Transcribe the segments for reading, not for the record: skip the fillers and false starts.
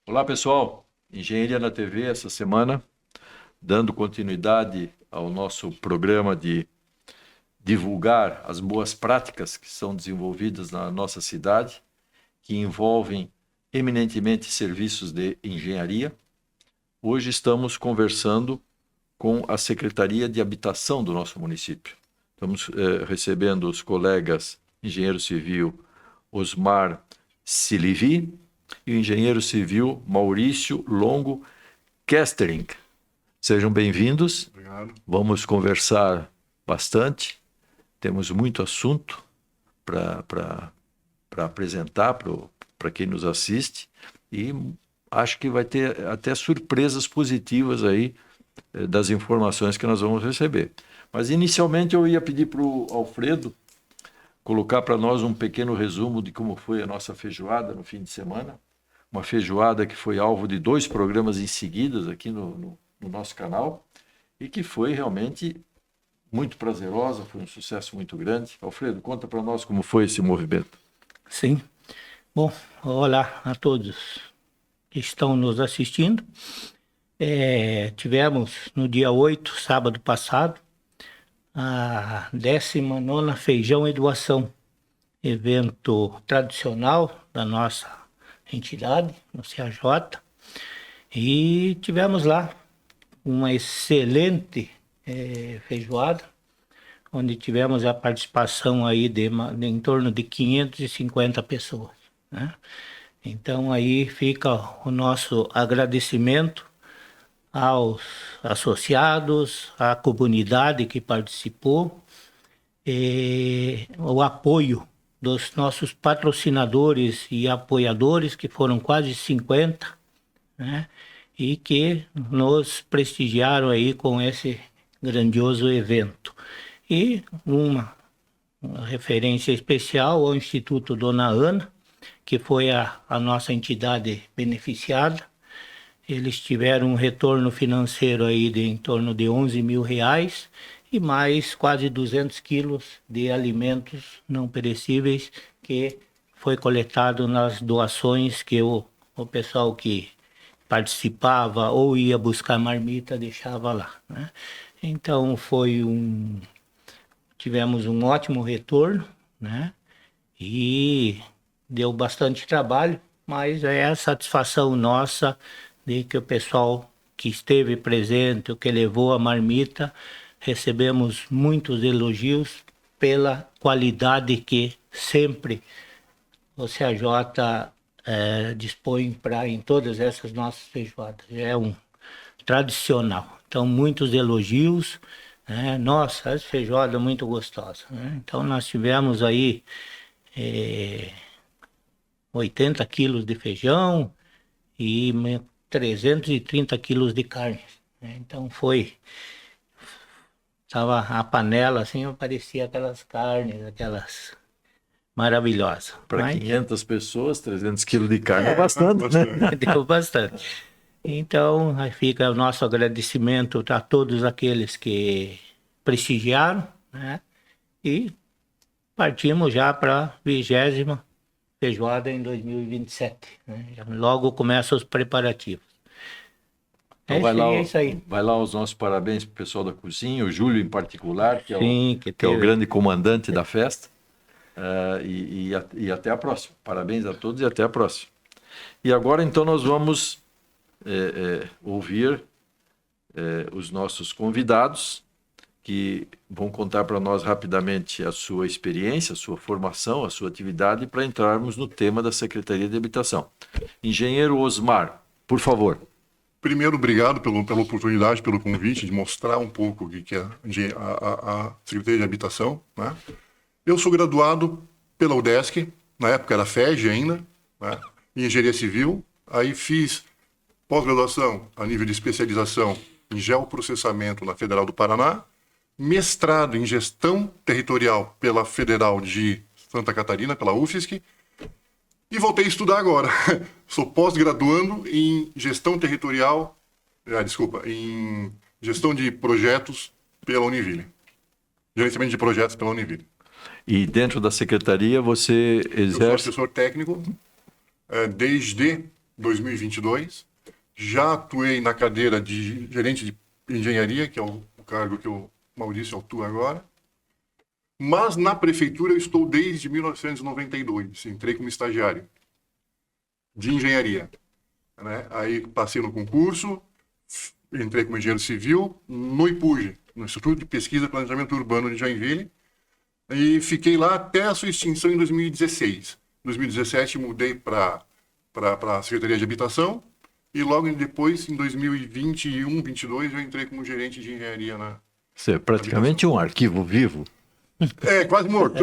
Olá, pessoal. Engenharia na TV essa semana, dando continuidade ao nosso programa de divulgar as boas práticas que são desenvolvidas na nossa cidade, que envolvem eminentemente serviços de engenharia. Hoje estamos conversando com a Secretaria de Habitação do nosso município. Estamos recebendo os colegas engenheiro civil Osmar Silivi e o engenheiro civil Maurício Longo Kestering. Sejam bem-vindos. Obrigado. Vamos conversar bastante. Temos muito assunto para apresentar para quem nos assiste e acho que vai ter até surpresas positivas aí das informações que nós vamos receber. Mas inicialmente eu ia pedir para o Alfredo colocar para nós um pequeno resumo de como foi a nossa feijoada no fim de semana. Uma feijoada que foi alvo de 2 programas em seguida aqui no nosso canal e que foi realmente muito prazerosa, foi um sucesso muito grande. Alfredo, conta para nós como foi esse movimento. Sim. Bom, olá a todos que estão nos assistindo. Tivemos no dia 8, sábado passado, a 19ª Feijão e Doação, evento tradicional da nossa entidade, no CAJ, e tivemos lá uma excelente feijoada, onde tivemos a participação aí de em torno de 550 pessoas, né? Então aí fica o nosso agradecimento aos associados, à comunidade que participou, o apoio dos nossos patrocinadores e apoiadores, que foram quase 50, né? E que nos prestigiaram aí com esse grandioso evento. E uma referência especial ao Instituto Dona Ana, que foi a nossa entidade beneficiada. Eles tiveram um retorno financeiro aí de em torno de R$11 mil e mais quase 200 quilos de alimentos não perecíveis que foi coletado nas doações que o pessoal que participava ou ia buscar marmita deixava lá, né? Então tivemos um ótimo retorno, né? E deu bastante trabalho, mas é a satisfação nossa de que o pessoal que esteve presente, o que levou a marmita, recebemos muitos elogios pela qualidade que sempre o CAJ dispõe em todas essas nossas feijoadas. É um tradicional. Então, muitos elogios, né? Nossa, essa feijoada é muito gostosa, né? Então, nós tivemos aí 80 quilos de feijão e 330 quilos de carne, né? Então, tava a panela assim, parecia aquelas carnes, aquelas maravilhosas. Para 500 pessoas, 300 quilos de carne é bastante, né? Deu bastante. Então, aí fica o nosso agradecimento a todos aqueles que prestigiaram, né? E partimos já para a 20ª feijoada em 2027, né? Logo começam os preparativos. Então É isso aí. Vai lá os nossos parabéns para o pessoal da cozinha, o Júlio em particular, que é o grande comandante da festa. E até a próxima. Parabéns a todos e até a próxima. E agora, então, nós vamos ouvir os nossos convidados, que vão contar para nós rapidamente a sua experiência, a sua formação, a sua atividade, para entrarmos no tema da Secretaria de Habitação. Engenheiro Osmar, por favor. Primeiro, obrigado pela oportunidade, pelo convite de mostrar um pouco o que é a Secretaria de Habitação, né? Eu sou graduado pela UDESC, na época era FEG ainda, né? Em Engenharia Civil. Aí fiz pós-graduação a nível de especialização em geoprocessamento na Federal do Paraná, mestrado em Gestão Territorial pela Federal de Santa Catarina, pela UFSC, e voltei a estudar agora. Sou pós-graduando em Gestão Territorial, em Gestão de Projetos pela Univille. Gerenciamento de Projetos pela Univille. E dentro da secretaria você exerce... Eu sou assessor técnico desde 2022. Já atuei na cadeira de gerente de engenharia, que é o cargo que o Maurício atua agora. Mas na prefeitura eu estou desde 1992. Entrei como estagiário de engenharia, né? Aí passei no concurso, entrei como engenheiro civil no IPUJ, no Instituto de Pesquisa e Planejamento Urbano de Joinville, e fiquei lá até a sua extinção em 2016. Em 2017 mudei para a Secretaria de Habitação e logo depois, em 2021, 22, eu entrei como gerente de engenharia na Isso é praticamente um arquivo vivo. É, quase morto.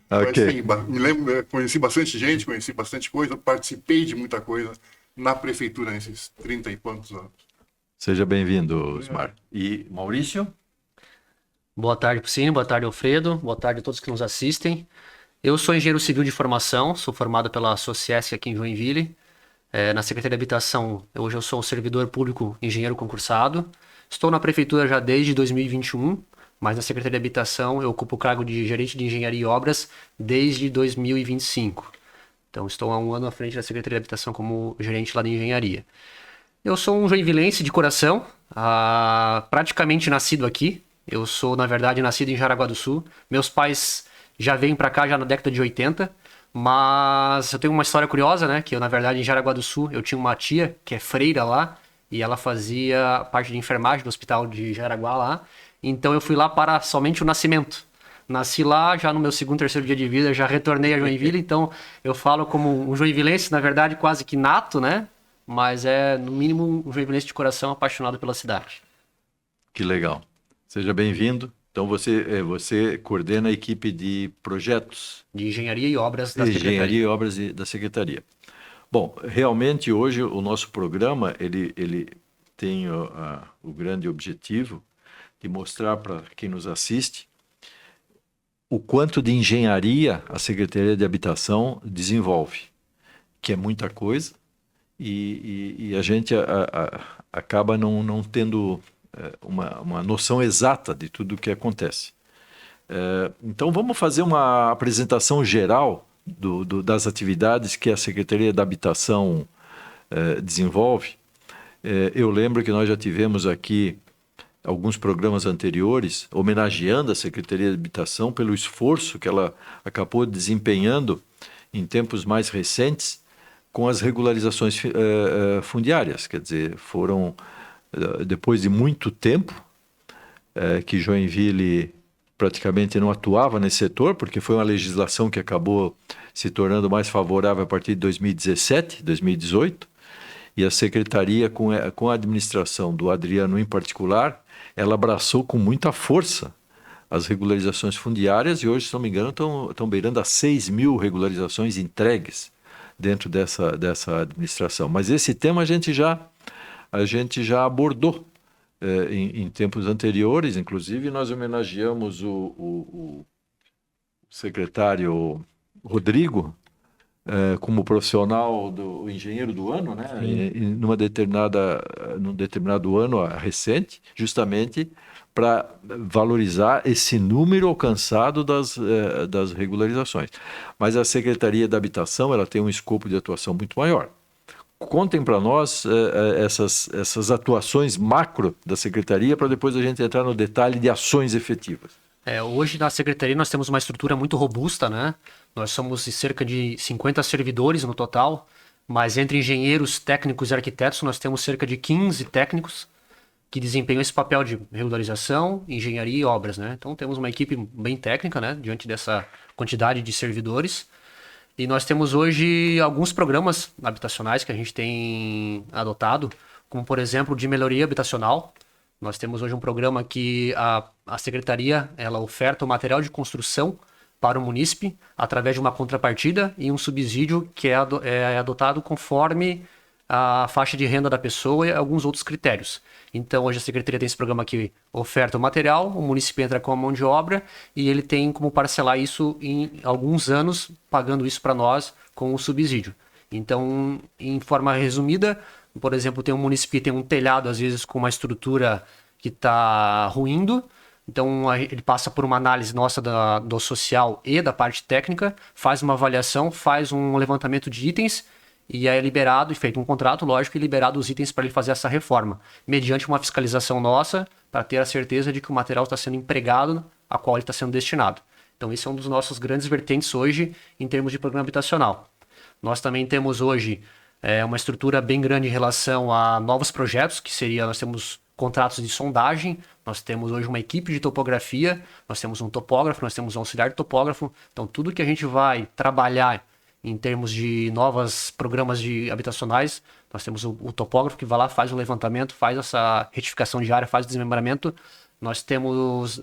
Mas Ok. sim, me lembro, conheci bastante gente, conheci bastante coisa, participei de muita coisa na prefeitura nesses 30 e quantos anos. Seja bem-vindo, Osmar. E Maurício? Boa tarde, Piscine. Boa tarde, Alfredo. Boa tarde a todos que nos assistem. Eu sou engenheiro civil de formação, sou formado pela Sociesc aqui em Joinville. Na Secretaria de Habitação, hoje eu sou um servidor público engenheiro concursado. Estou na prefeitura já desde 2021, mas na Secretaria de Habitação eu ocupo o cargo de gerente de engenharia e obras desde 2025. Então estou há um ano à frente da Secretaria de Habitação como gerente lá de engenharia. Eu sou um joinvilense de coração, praticamente nascido aqui. Eu sou, na verdade, nascido em Jaraguá do Sul. Meus pais já vêm para cá já na década de 80, mas eu tenho uma história curiosa, né? Que eu, na verdade, em Jaraguá do Sul, eu tinha uma tia que é freira lá, e ela fazia parte de enfermagem do hospital de Jaraguá lá. Então eu fui lá para somente o nascimento. Nasci lá, já no meu segundo, terceiro dia de vida, já retornei a Joinville, então eu falo como um joinvilense, na verdade, quase que nato, né? Mas é, no mínimo, um joinvilense de coração apaixonado pela cidade. Que legal. Seja bem-vindo. Então você coordena a equipe de projetos, De engenharia e obras da engenharia Secretaria. e obras da Secretaria. Bom, realmente hoje o nosso programa ele tem o grande objetivo de mostrar para quem nos assiste o quanto de engenharia a Secretaria de Habitação desenvolve, que é muita coisa, e a gente acaba não tendo uma noção exata de tudo o que acontece. Então vamos fazer uma apresentação geral das atividades que a Secretaria da Habitação desenvolve. Eu lembro que nós já tivemos aqui alguns programas anteriores homenageando a Secretaria de Habitação pelo esforço que ela acabou desempenhando em tempos mais recentes com as regularizações fundiárias. Quer dizer, foram depois de muito tempo que Joinville praticamente não atuava nesse setor, porque foi uma legislação que acabou se tornando mais favorável a partir de 2017, 2018, e a Secretaria, com a administração do Adriano em particular, ela abraçou com muita força as regularizações fundiárias e hoje, se não me engano, estão beirando a 6.000 regularizações entregues dentro dessa administração. Mas esse tema a gente já abordou em tempos anteriores, inclusive nós homenageamos o secretário Rodrigo como profissional do engenheiro do ano, né? Num determinado ano recente, justamente para valorizar esse número alcançado das regularizações. Mas a Secretaria da Habitação ela tem um escopo de atuação muito maior. Contem para nós essas atuações macro da Secretaria para depois a gente entrar no detalhe de ações efetivas. Hoje na Secretaria nós temos uma estrutura muito robusta, né? Nós somos cerca de 50 servidores no total, mas entre engenheiros, técnicos e arquitetos nós temos cerca de 15 técnicos que desempenham esse papel de regularização, engenharia e obras, né? Então temos uma equipe bem técnica, né? Diante dessa quantidade de servidores. E nós temos hoje alguns programas habitacionais que a gente tem adotado, como por exemplo de melhoria habitacional. Nós temos hoje um programa que a Secretaria ela oferta o material de construção para o munícipe através de uma contrapartida e um subsídio que é adotado conforme a faixa de renda da pessoa e alguns outros critérios. Então, hoje a Secretaria tem esse programa que oferta o material, o município entra com a mão de obra e ele tem como parcelar isso em alguns anos, pagando isso para nós com o subsídio. Então, em forma resumida, por exemplo, tem um município que tem um telhado, às vezes, com uma estrutura que está ruindo. Então, ele passa por uma análise nossa do social e da parte técnica, faz uma avaliação, faz um levantamento de itens e é liberado, feito um contrato, lógico, e liberado os itens para ele fazer essa reforma, mediante uma fiscalização nossa, para ter a certeza de que o material está sendo empregado a qual ele está sendo destinado. Então, esse é um dos nossos grandes vertentes hoje em termos de programa habitacional. Nós também temos hoje uma estrutura bem grande em relação a novos projetos, que seria, nós temos contratos de sondagem, nós temos hoje uma equipe de topografia, nós temos um topógrafo, nós temos um auxiliar de topógrafo. Então, tudo que a gente vai trabalhar em termos de novos programas habitacionais, nós temos o topógrafo que vai lá, faz o levantamento, faz essa retificação de área, faz o desmembramento. Nós temos,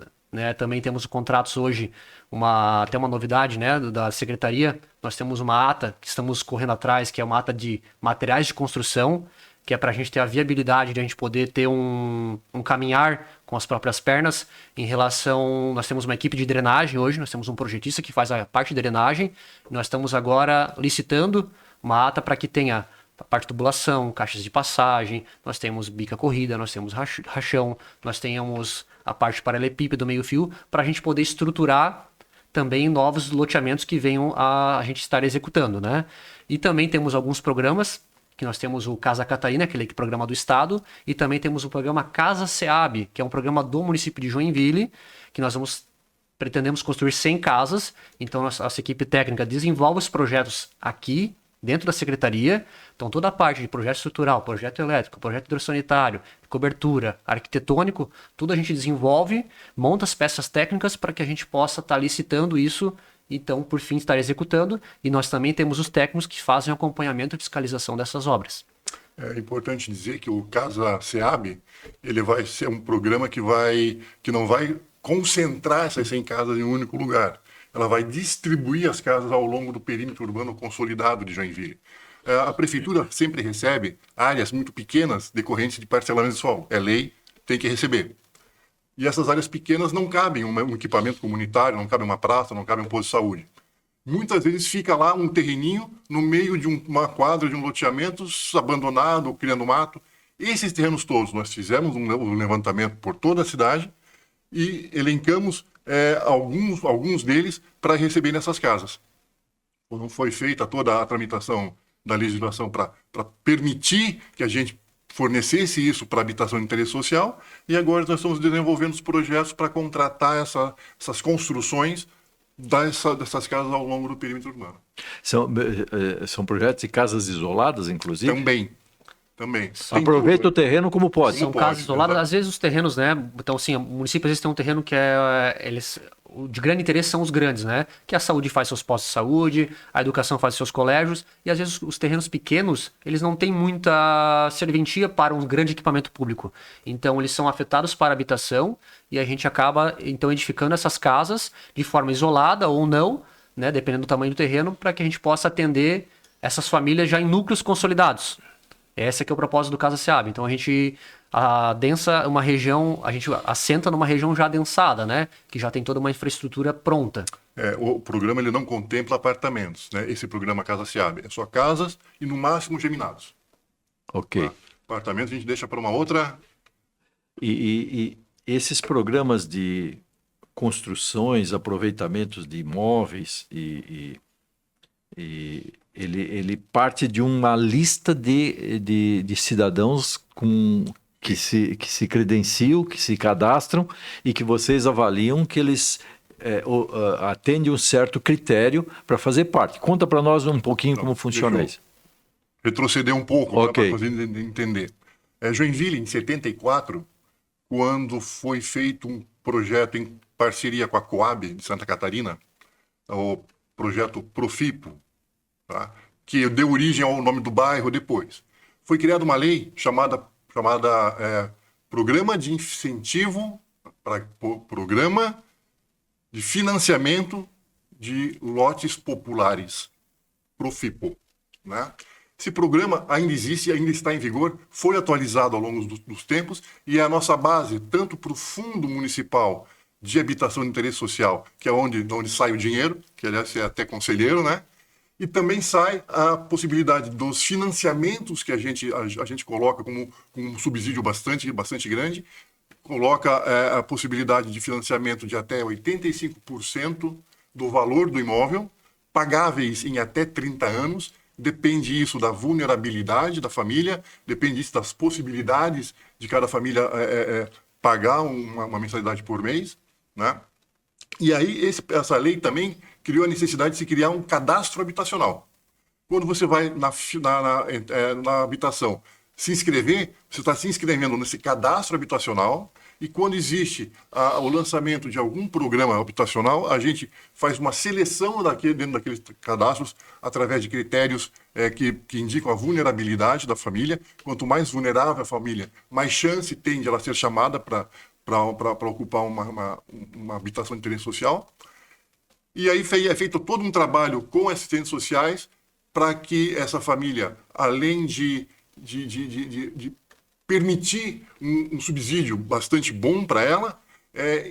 também temos contratos hoje, até uma novidade, da secretaria, nós temos uma ata que estamos correndo atrás, que é uma ata de materiais de construção, que é para a gente ter a viabilidade de a gente poder ter um caminhar com as próprias pernas. Em relação, nós temos uma equipe de drenagem hoje, nós temos um projetista que faz a parte de drenagem, nós estamos agora licitando uma ata para que tenha a parte de tubulação, caixas de passagem, nós temos bica corrida, nós temos rachão, nós temos a parte paralelepípedo, meio fio, para a gente poder estruturar também novos loteamentos que venham a gente estar executando, né? E também temos alguns programas, que nós temos o Casa Catarina, aquele programa do Estado, e também temos o programa Casa SEAB, que é um programa do município de Joinville, que nós pretendemos construir 100 casas. Então, nossa equipe técnica desenvolve os projetos aqui, dentro da secretaria. Então, toda a parte de projeto estrutural, projeto elétrico, projeto hidrossanitário, cobertura, arquitetônico, tudo a gente desenvolve, monta as peças técnicas para que a gente possa estar licitando isso, então, por fim, estar executando. E nós também temos os técnicos que fazem acompanhamento e fiscalização dessas obras. É importante dizer que o Casa SEAB, ele vai ser um programa que não vai concentrar essas 100 casas em um único lugar. Ela vai distribuir as casas ao longo do perímetro urbano consolidado de Joinville. A prefeitura sempre recebe áreas muito pequenas decorrentes de parcelamento de solo. É lei, tem que receber. E essas áreas pequenas não cabem um equipamento comunitário, não cabe uma praça, não cabe um posto de saúde. Muitas vezes fica lá um terreninho no meio de uma quadra de um loteamento abandonado, criando mato. Esses terrenos todos, nós fizemos um levantamento por toda a cidade e elencamos alguns deles para receber nessas casas. Quando foi feita toda a tramitação da legislação para permitir que a gente fornecesse isso para habitação de interesse social, e agora nós estamos desenvolvendo os projetos para contratar essas construções dessas casas ao longo do perímetro urbano. São projetos de casas isoladas, inclusive? Também. Aproveita o terreno como pode. São casas isoladas. Às vezes os terrenos, então assim, o município às vezes tem um terreno que de grande interesse são os grandes, que a saúde faz seus postos de saúde, a educação faz seus colégios, e às vezes os terrenos pequenos, eles não têm muita serventia para um grande equipamento público. Então eles são afetados para a habitação, e a gente acaba então edificando essas casas de forma isolada ou não, dependendo do tamanho do terreno, para que a gente possa atender essas famílias já em núcleos consolidados. Esse aqui é o propósito do Casa SEAB. Então a gente adensa uma região, a gente assenta numa região já adensada, que já tem toda uma infraestrutura pronta. O programa ele não contempla apartamentos, Esse programa Casa SEAB é só casas e no máximo geminados. Ok. Apartamentos a gente deixa para uma outra. E esses programas de construções, aproveitamentos de imóveis ele parte de uma lista de cidadãos que se credenciam, que se cadastram e que vocês avaliam que eles atendem um certo critério para fazer parte. Conta para nós um pouquinho como funciona isso. Retroceder um pouco Okay. para fazer entender. Joinville, em 74, quando foi feito um projeto em parceria com a Coab de Santa Catarina, o projeto Profipo, que deu origem ao nome do bairro depois. Foi criada uma lei chamada Programa de Incentivo, Programa de Financiamento de Lotes Populares, Profipo. Esse programa ainda existe, ainda está em vigor, foi atualizado ao longo dos tempos e é a nossa base, tanto para o Fundo Municipal de Habitação de Interesse Social, que é onde sai o dinheiro, que aliás é até conselheiro, E também sai a possibilidade dos financiamentos que a gente coloca como um subsídio bastante grande, coloca a possibilidade de financiamento de até 85% do valor do imóvel, pagáveis em até 30 anos. Depende isso da vulnerabilidade da família, depende isso das possibilidades de cada família pagar uma mensalidade por mês, né? E aí essa lei também criou a necessidade de se criar um cadastro habitacional. Quando você vai na habitação se inscrever, você está se inscrevendo nesse cadastro habitacional, e quando existe o lançamento de algum programa habitacional, a gente faz uma seleção dentro daqueles cadastros através de critérios que indicam a vulnerabilidade da família. Quanto mais vulnerável a família, mais chance tem de ela ser chamada para ocupar uma habitação de interesse social. E aí é feito todo um trabalho com assistentes sociais para que essa família, além de permitir um subsídio bastante bom para ela,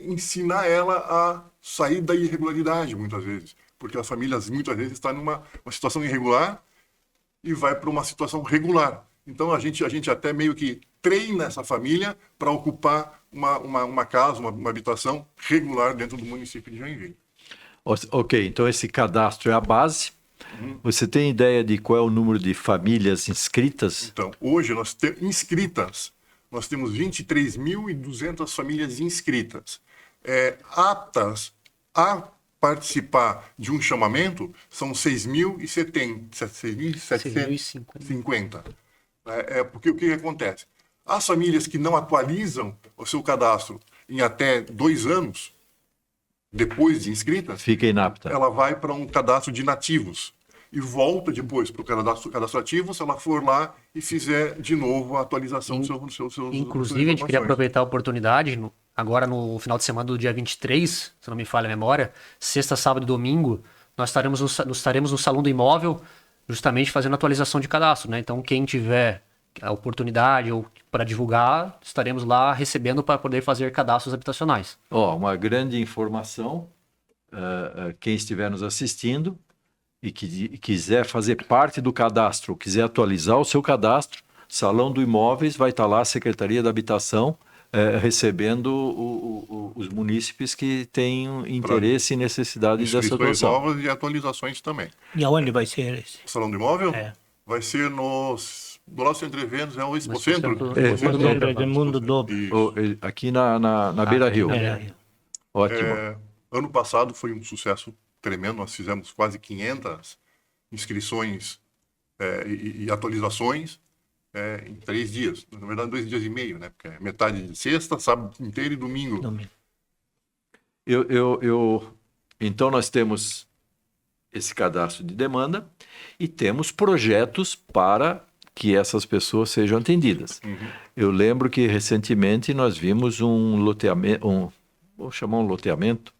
ensinar ela a sair da irregularidade, muitas vezes. Porque as famílias, muitas vezes, estão numa situação irregular e vai para uma situação regular. Então, a gente até meio que treina essa família para ocupar uma casa, uma habitação regular dentro do município de Joinville. Ok, então esse cadastro é a base. Você tem ideia de qual é o número de famílias inscritas? Então, hoje nós temos 23.200 famílias inscritas. Aptas a participar de um chamamento são 6.750. Porque o que acontece? As famílias que não atualizam o seu cadastro em até 2 anos, depois de inscrita, Fica inapta. ela vai para um cadastro de nativos e volta depois para o cadastro ativo se ela for lá e fizer de novo a atualização do seu Inclusive, a gente queria aproveitar a oportunidade, agora no final de semana do dia 23, se não me falha a memória, sexta, sábado e domingo, nós estaremos no Salão do Imóvel, justamente fazendo atualização de cadastro, né? Então, quem tiver a oportunidade ou para divulgar, estaremos lá recebendo para poder fazer cadastros habitacionais. Uma grande informação, quem estiver nos assistindo e que quiser fazer parte do cadastro, quiser atualizar o seu cadastro, Salão do Imóveis vai estar lá, a Secretaria da Habitação, recebendo os munícipes que têm interesse e necessidade dessa inscrições atuação. novas e atualizações também. E aonde vai ser esse? O Salão do Imóvel vai ser do lado Centro Eventos, o Expocentro. Mundo Dobro. Aqui na Beira Rio. Ótimo. Ano passado foi um sucesso tremendo, nós fizemos quase 500 inscrições e atualizações em 3 dias. Na verdade, 2 dias e meio, né? Porque é metade de sexta, sábado inteiro e domingo. Então, nós temos esse cadastro de demanda e temos projetos para que essas pessoas sejam atendidas. Eu lembro que recentemente nós vimos um loteamento, vou chamar um loteamento,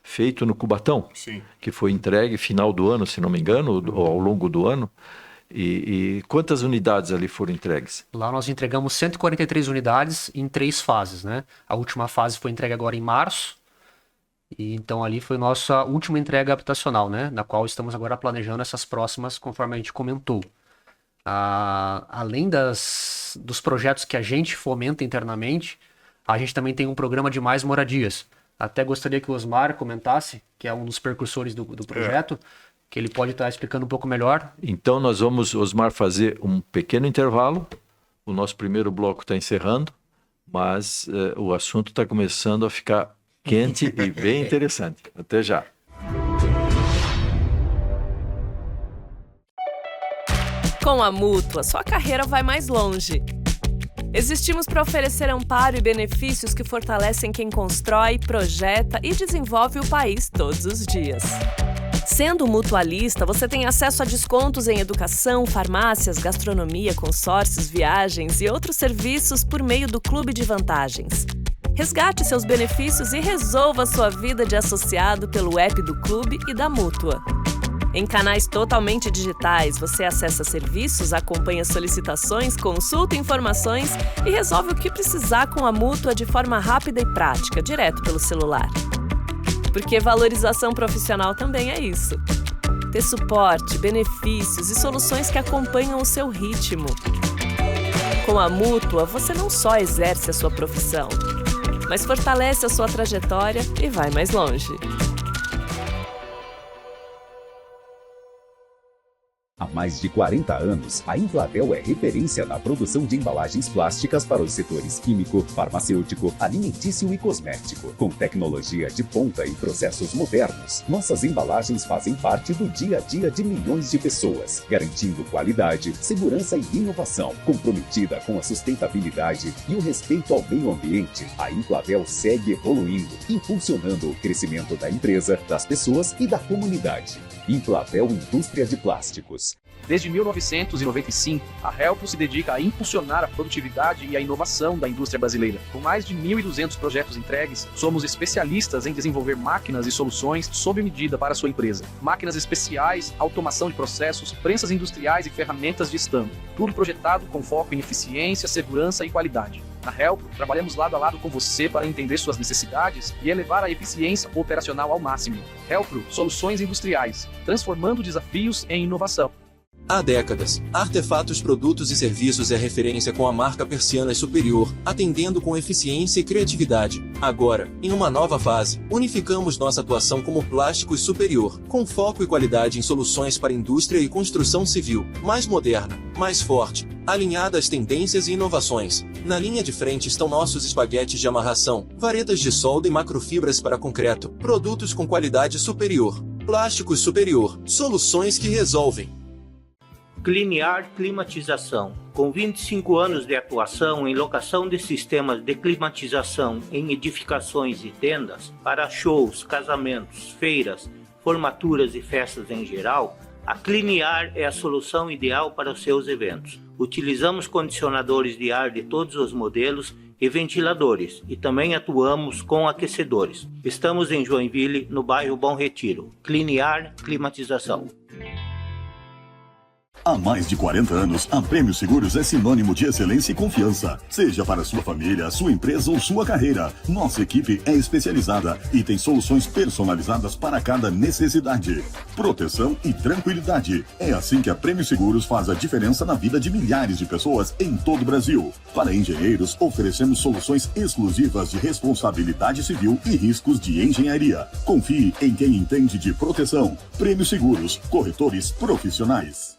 feito no Cubatão, Sim. que foi entregue final do ano, se não me engano, ou ao longo do ano. E quantas unidades ali foram entregues? Lá nós entregamos 143 unidades em 3 fases, né? A última fase foi entregue agora em março, e então ali foi nossa última entrega habitacional, né? Na qual estamos agora planejando essas próximas, conforme a gente comentou. Além dos projetos que a gente fomenta internamente, a gente também tem um programa de mais moradias. Até gostaria que o Osmar comentasse, que é um dos percursores do projeto, que ele pode estar explicando um pouco melhor. Então nós vamos, Osmar, fazer um pequeno intervalo. O nosso primeiro bloco está encerrando, mas o assunto está começando a ficar quente e bem interessante. Até já. Com a Mútua, sua carreira vai mais longe. Existimos para oferecer amparo e benefícios que fortalecem quem constrói, projeta e desenvolve o país todos os dias. Sendo mutualista, você tem acesso a descontos em educação, farmácias, gastronomia, consórcios, viagens e outros serviços por meio do Clube de Vantagens. Resgate seus benefícios e resolva sua vida de associado pelo app do Clube e da Mútua. Em canais totalmente digitais, você acessa serviços, acompanha solicitações, consulta informações e resolve o que precisar com a Mútua de forma rápida e prática, direto pelo celular. Porque valorização profissional também é isso. Ter suporte, benefícios e soluções que acompanham o seu ritmo. Com a Mútua, você não só exerce a sua profissão, mas fortalece a sua trajetória e vai mais longe. Há mais de 40 anos, a Inflavel é referência na produção de embalagens plásticas para os setores químico, farmacêutico, alimentício e cosmético. Com tecnologia de ponta e processos modernos, nossas embalagens fazem parte do dia a dia de milhões de pessoas, garantindo qualidade, segurança e inovação. Comprometida com a sustentabilidade e o respeito ao meio ambiente, a Inflavel segue evoluindo, impulsionando o crescimento da empresa, das pessoas e da comunidade. Inflavel Indústria de Plásticos. Desde 1995, a Helpro se dedica a impulsionar a produtividade e a inovação da indústria brasileira. Com mais de 1.200 projetos entregues, somos especialistas em desenvolver máquinas e soluções sob medida para a sua empresa. Máquinas especiais, automação de processos, prensas industriais e ferramentas de estampo. Tudo projetado com foco em eficiência, segurança e qualidade. Na Helpro, trabalhamos lado a lado com você para entender suas necessidades e elevar a eficiência operacional ao máximo. Helpro, soluções industriais, transformando desafios em inovação. Há décadas, Artefatos Produtos e Serviços é referência com a marca Persianas Superior, atendendo com eficiência e criatividade. Agora, em uma nova fase, unificamos nossa atuação como Plásticos Superior, com foco e qualidade em soluções para indústria e construção civil, mais moderna, mais forte, alinhada às tendências e inovações. Na linha de frente estão nossos espaguetes de amarração, varetas de solda e macrofibras para concreto, produtos com qualidade superior. Plásticos Superior, soluções que resolvem. Cliniar Climatização. Com 25 anos de atuação em locação de sistemas de climatização em edificações e tendas para shows, casamentos, feiras, formaturas e festas em geral, a Cliniar é a solução ideal para os seus eventos. Utilizamos condicionadores de ar de todos os modelos e ventiladores, e também atuamos com aquecedores. Estamos em Joinville, no bairro Bom Retiro. Cliniar Climatização. Há mais de 40 anos, a Prêmio Seguros é sinônimo de excelência e confiança. Seja para sua família, sua empresa ou sua carreira, nossa equipe é especializada e tem soluções personalizadas para cada necessidade. Proteção e tranquilidade. É assim que a Prêmio Seguros faz a diferença na vida de milhares de pessoas em todo o Brasil. Para engenheiros, oferecemos soluções exclusivas de responsabilidade civil e riscos de engenharia. Confie em quem entende de proteção. Prêmio Seguros, corretores profissionais.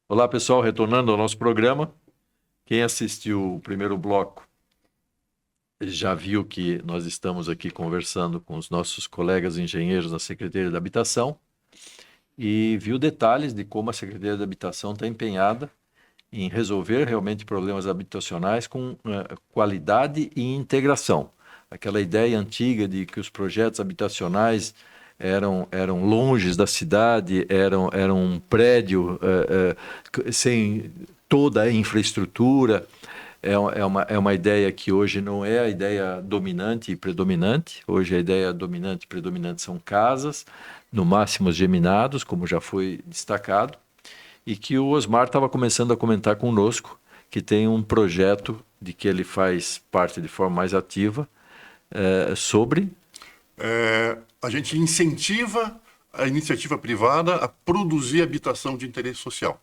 Olá pessoal, retornando ao nosso programa. Quem assistiu o primeiro bloco já viu que nós estamos aqui conversando com os nossos colegas engenheiros da Secretaria da Habitação e viu detalhes de como a Secretaria da Habitação está empenhada em resolver realmente problemas habitacionais com qualidade e integração. Aquela ideia antiga de que os projetos habitacionais eram longes da cidade, eram um prédio sem toda a infraestrutura. É uma ideia que hoje não é a ideia dominante e predominante. Hoje a ideia dominante e predominante são casas, no máximo geminados, como já foi destacado, e que o Osmar estava começando a comentar conosco, que tem um projeto de que ele faz parte de forma mais ativa sobre... A gente incentiva a iniciativa privada a produzir habitação de interesse social.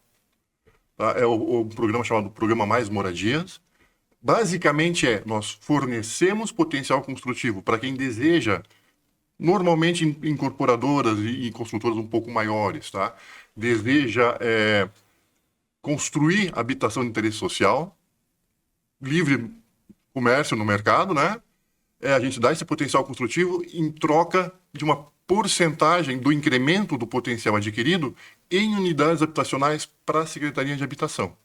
Tá? É o programa chamado Programa Mais Moradias. Basicamente nós fornecemos potencial construtivo para quem deseja, normalmente incorporadoras e construtoras um pouco maiores, tá? Deseja construir habitação de interesse social, livre comércio no mercado, né? A gente dá esse potencial construtivo em troca de uma porcentagem do incremento do potencial adquirido em unidades habitacionais para a Secretaria de Habitação.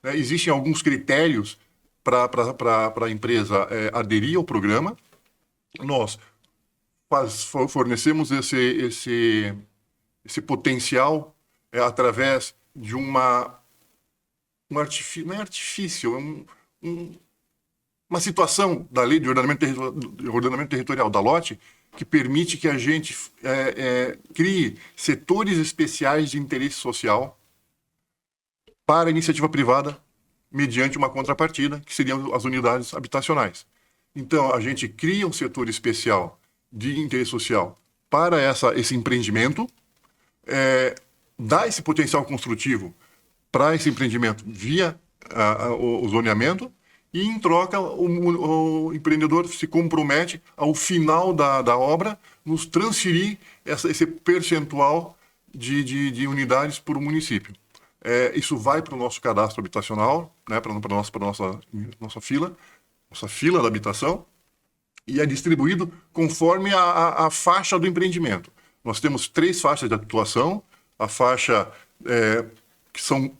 Existem alguns critérios para a empresa aderir ao programa. Nós fornecemos esse potencial através de uma não é artifício, uma situação da lei de ordenamento territorial da LOTE que permite que a gente crie setores especiais de interesse social para a iniciativa privada mediante uma contrapartida, que seriam as unidades habitacionais. Então, a gente cria um setor especial de interesse social para esse empreendimento, dá esse potencial construtivo para esse empreendimento via o zoneamento, e, em troca, o empreendedor se compromete, ao final da obra, nos transferir esse percentual de unidades para o município. Isso vai para o nosso cadastro habitacional, né, para a nossa fila da habitação, e é distribuído conforme a faixa do empreendimento. Nós temos 3 faixas de atuação, a faixa que são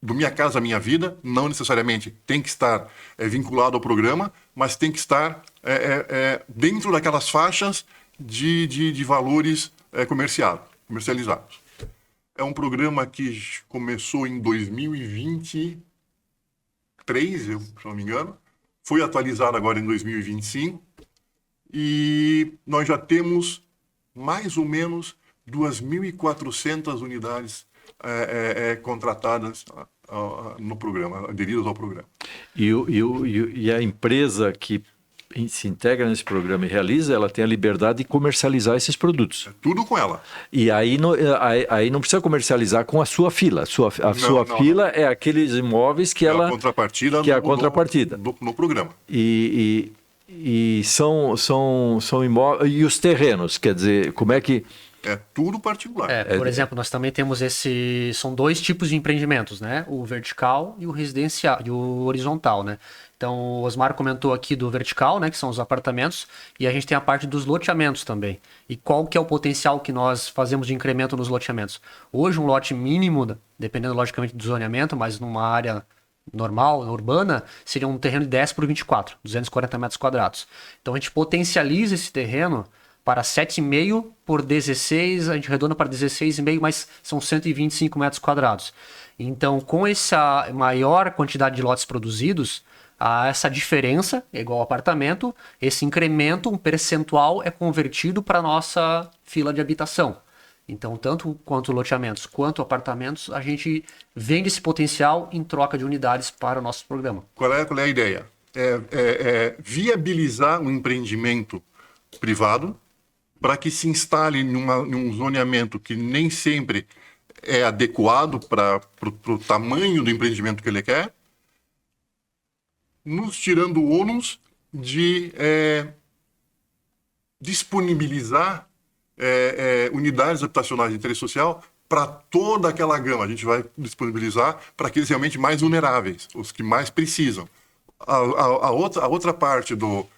do Minha Casa Minha Vida, não necessariamente tem que estar vinculado ao programa, mas tem que estar dentro daquelas faixas de valores comercializados. É um programa que começou em 2023, se eu não me engano, foi atualizado agora em 2025, e nós já temos mais ou menos 2.400 unidades contratadas no programa, aderidas ao programa. E a empresa que se integra nesse programa e realiza, ela tem a liberdade de comercializar esses produtos. Tudo com ela. E aí não precisa comercializar com a sua fila. A sua fila é aqueles imóveis que ela... a contrapartida que é a contrapartida. No programa. E são imóveis... E os terrenos, quer dizer, como é que... É tudo particular. Por exemplo, nós também temos são 2 tipos de empreendimentos, né? O vertical e o residencial, e o horizontal, né? Então, o Osmar comentou aqui do vertical, né? Que são os apartamentos, e a gente tem a parte dos loteamentos também. E qual que é o potencial que nós fazemos de incremento nos loteamentos? Hoje, um lote mínimo, dependendo logicamente do zoneamento, mas numa área normal, urbana, seria um terreno de 10 por 24, 240 metros quadrados. Então, a gente potencializa esse terreno para 7,5 por 16, a gente arredonda para 16,5, mas são 125 metros quadrados. Então, com essa maior quantidade de lotes produzidos, essa diferença é igual ao apartamento, esse incremento, um percentual, é convertido para a nossa fila de habitação. Então, tanto quanto loteamentos quanto apartamentos, a gente vende esse potencial em troca de unidades para o nosso programa. Qual é a ideia? Viabilizar um empreendimento privado para que se instale num zoneamento que nem sempre é adequado para o tamanho do empreendimento que ele quer, nos tirando o ônus de disponibilizar unidades habitacionais de interesse social para toda aquela gama. A gente vai disponibilizar para aqueles realmente mais vulneráveis, os que mais precisam. A outra parte do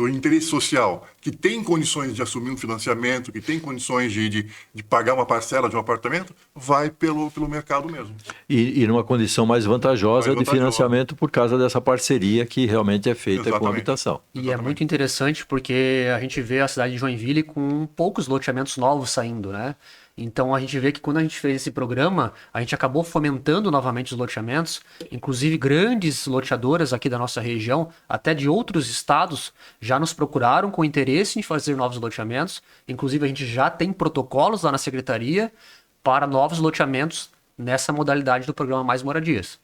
interesse social, que tem condições de assumir um financiamento, que tem condições de pagar uma parcela de um apartamento, vai pelo mercado mesmo. E numa condição mais vantajosa de financiamento por causa dessa parceria que realmente é feita com a habitação. E é muito interessante porque a gente vê a cidade de Joinville com poucos loteamentos novos saindo, né? Então a gente vê que quando a gente fez esse programa, a gente acabou fomentando novamente os loteamentos, inclusive grandes loteadoras aqui da nossa região, até de outros estados, já nos procuraram com interesse em fazer novos loteamentos. Inclusive a gente já tem protocolos lá na secretaria para novos loteamentos nessa modalidade do programa Mais Moradias.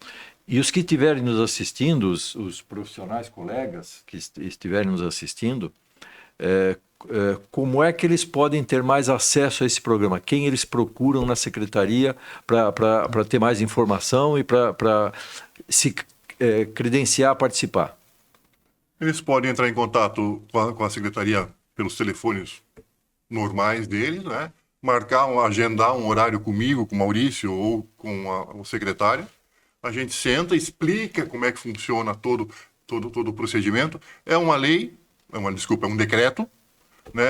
E os que estiverem nos assistindo, os profissionais, colegas que estiverem nos assistindo, como é que eles podem ter mais acesso a esse programa? Quem eles procuram na secretaria para ter mais informação e para se credenciar a participar? Eles podem entrar em contato com a secretaria pelos telefones normais deles, né? Agendar um horário comigo, com o Maurício ou com o secretário. A gente senta, explica como é que funciona todo o procedimento. É um decreto, né?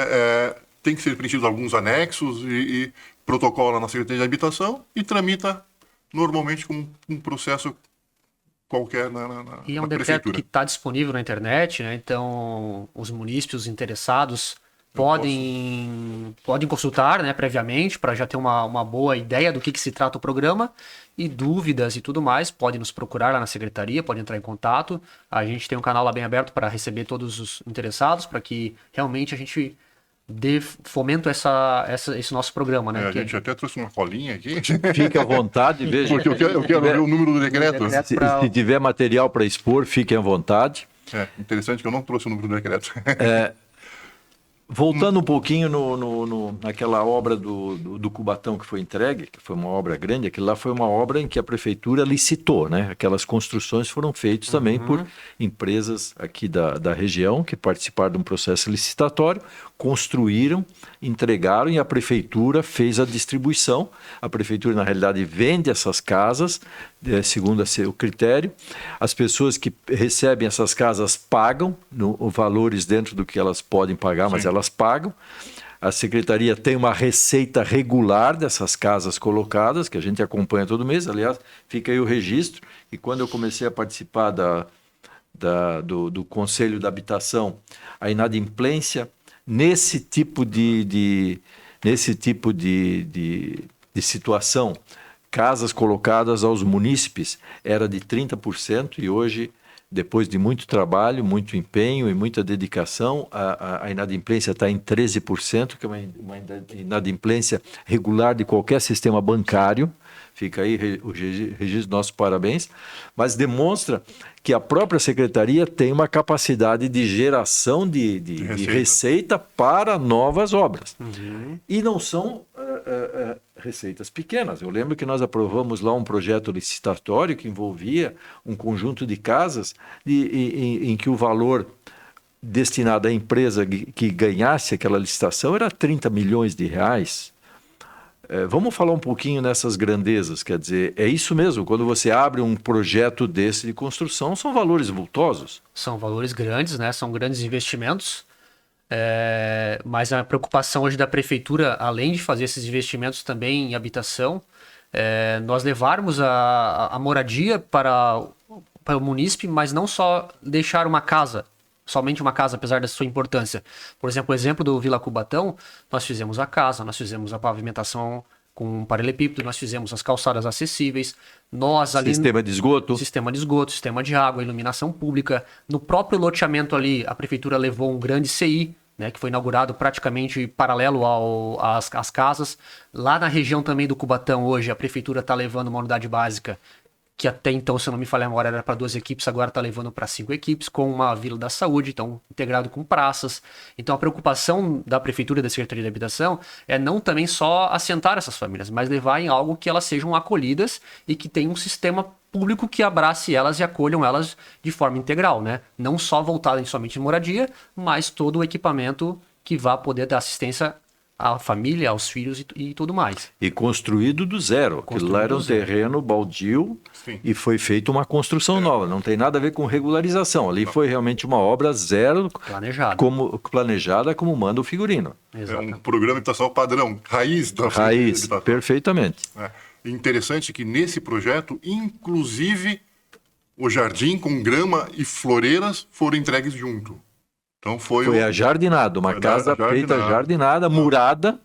Tem que ser preenchidos alguns anexos e protocola na Secretaria de Habitação e tramita normalmente com um processo qualquer na E é um decreto prefeitura. que está disponível na internet, né? Então os munícipes interessados podem consultar, né, previamente, para já ter uma boa ideia do que se trata o programa, e dúvidas e tudo mais, podem nos procurar lá na secretaria, podem entrar em contato. A gente tem um canal lá bem aberto para receber todos os interessados, para que realmente a gente dê fomento a esse nosso programa, né? A gente até trouxe uma colinha aqui. Fique à vontade, veja. Porque eu quero ver o número do decreto. Se tiver material para expor, fiquem à vontade. Interessante que eu não trouxe o número do decreto. Voltando um pouquinho naquela obra do Cubatão que foi entregue, que foi uma obra grande, aquilo lá foi uma obra em que a prefeitura licitou, né? Aquelas construções foram feitas também por empresas aqui da região que participaram de um processo licitatório, construíram, entregaram e a prefeitura fez a distribuição. A prefeitura, na realidade, vende essas casas, segundo o critério. As pessoas que recebem essas casas pagam valores dentro do que elas podem pagar, mas elas pagam. A secretaria tem uma receita regular dessas casas colocadas, que a gente acompanha todo mês. Aliás, fica aí o registro. E quando eu comecei a participar do Conselho da Habitação, a inadimplência, nesse tipo de situação, casas colocadas aos munícipes era de 30%, e hoje, depois de muito trabalho, muito empenho e muita dedicação, a inadimplência está em 13%, que é uma inadimplência regular de qualquer sistema bancário. Fica aí o registro, nossos parabéns. Mas demonstra que a própria secretaria tem uma capacidade de geração de receita para novas obras. E não são receitas pequenas. Eu lembro que nós aprovamos lá um projeto licitatório que envolvia um conjunto de casas em que o valor destinado à empresa que ganhasse aquela licitação era 30 milhões de reais. Vamos falar um pouquinho nessas grandezas, quer dizer, é isso mesmo, quando você abre um projeto desse de construção, são valores vultosos. São valores grandes, né? São grandes investimentos, mas a preocupação hoje da prefeitura, além de fazer esses investimentos também em habitação, nós levarmos a moradia para o munícipe, mas não só deixar uma casa, somente uma casa, apesar da sua importância. Por exemplo, o exemplo do Vila Cubatão, nós fizemos a casa, nós fizemos a pavimentação com paralelepípedo, nós fizemos as calçadas acessíveis, sistema de esgoto, sistema de água, iluminação pública. No próprio loteamento ali, a prefeitura levou um grande CI, né, que foi inaugurado praticamente paralelo às casas. Lá na região também do Cubatão, hoje, a prefeitura está levando uma unidade básica que até então, se eu não me falha a memória, era para 2 equipes, agora está levando para 5 equipes, com uma vila da saúde, então integrado com praças. Então a preocupação da Prefeitura e da Secretaria de Habitação é não também só assentar essas famílias, mas levar em algo que elas sejam acolhidas e que tenha um sistema público que abrace elas e acolham elas de forma integral, né? Não só voltada somente em moradia, mas todo o equipamento que vá poder dar assistência à família, aos filhos e tudo mais. E construído do zero. Aquilo lá era um terreno baldio. Sim. E foi feita uma construção nova. Não tem nada a ver com regularização. Ali foi realmente uma obra zero, planejada como manda o figurino. Exatamente. É um programa de habitação padrão, raiz da raiz, perfeitamente. Interessante que nesse projeto, inclusive, o jardim com grama e floreiras foram entregues junto. Então foi ajardinado, uma casa feita jardinada, murada,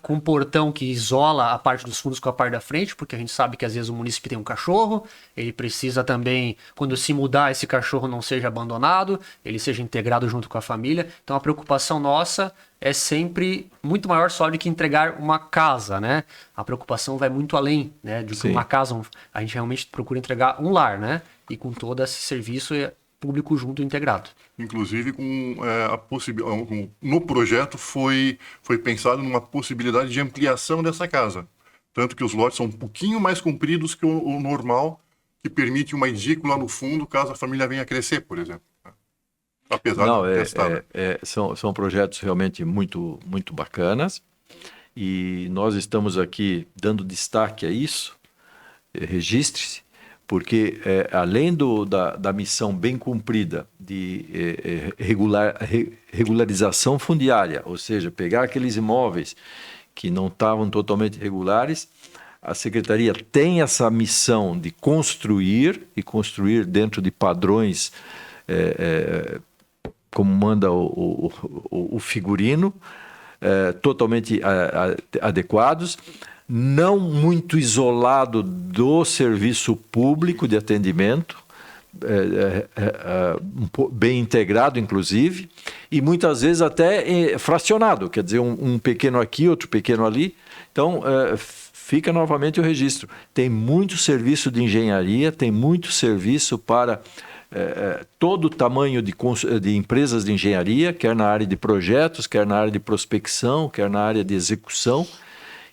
com um portão que isola a parte dos fundos com a parte da frente, porque a gente sabe que às vezes o município tem um cachorro, ele precisa também, quando se mudar, esse cachorro não seja abandonado, ele seja integrado junto com a família. Então a preocupação nossa é sempre muito maior só do que entregar uma casa, né? A preocupação vai muito além, né? De que uma casa, a gente realmente procura entregar um lar, né? E com todo esse serviço público junto integrado. Inclusive, no projeto foi pensado numa possibilidade de ampliação dessa casa. Tanto que os lotes são um pouquinho mais compridos que o normal, que permite uma edícula no fundo, caso a família venha a crescer, por exemplo. Apesar de testada. São projetos realmente muito, muito bacanas. E nós estamos aqui dando destaque a isso. Registre-se. Porque, além da missão bem cumprida de regularização fundiária, ou seja, pegar aqueles imóveis que não estavam totalmente regulares, a Secretaria tem essa missão de construir dentro de padrões como manda o figurino, totalmente adequados, não muito isolado do serviço público de atendimento, bem integrado, inclusive, e muitas vezes até fracionado, quer dizer, um pequeno aqui, outro pequeno ali. Então, fica novamente o registro. Tem muito serviço de engenharia, tem muito serviço para todo o tamanho de empresas de engenharia, quer na área de projetos, quer na área de prospecção, quer na área de execução,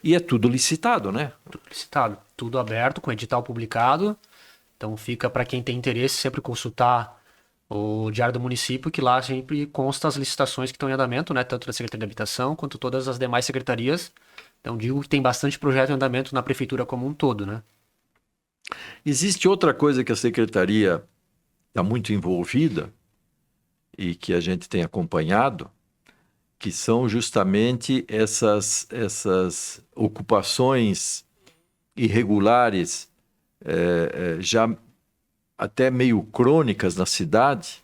e é tudo licitado, né? Tudo licitado, tudo aberto, com edital publicado. Então fica para quem tem interesse sempre consultar o Diário do Município, que lá sempre consta as licitações que estão em andamento, né? Tanto da Secretaria de Habitação quanto todas as demais secretarias. Então digo que tem bastante projeto em andamento na Prefeitura como um todo, né? Existe outra coisa que a Secretaria está muito envolvida e que a gente tem acompanhado, que são justamente essas ocupações irregulares, já até meio crônicas na cidade,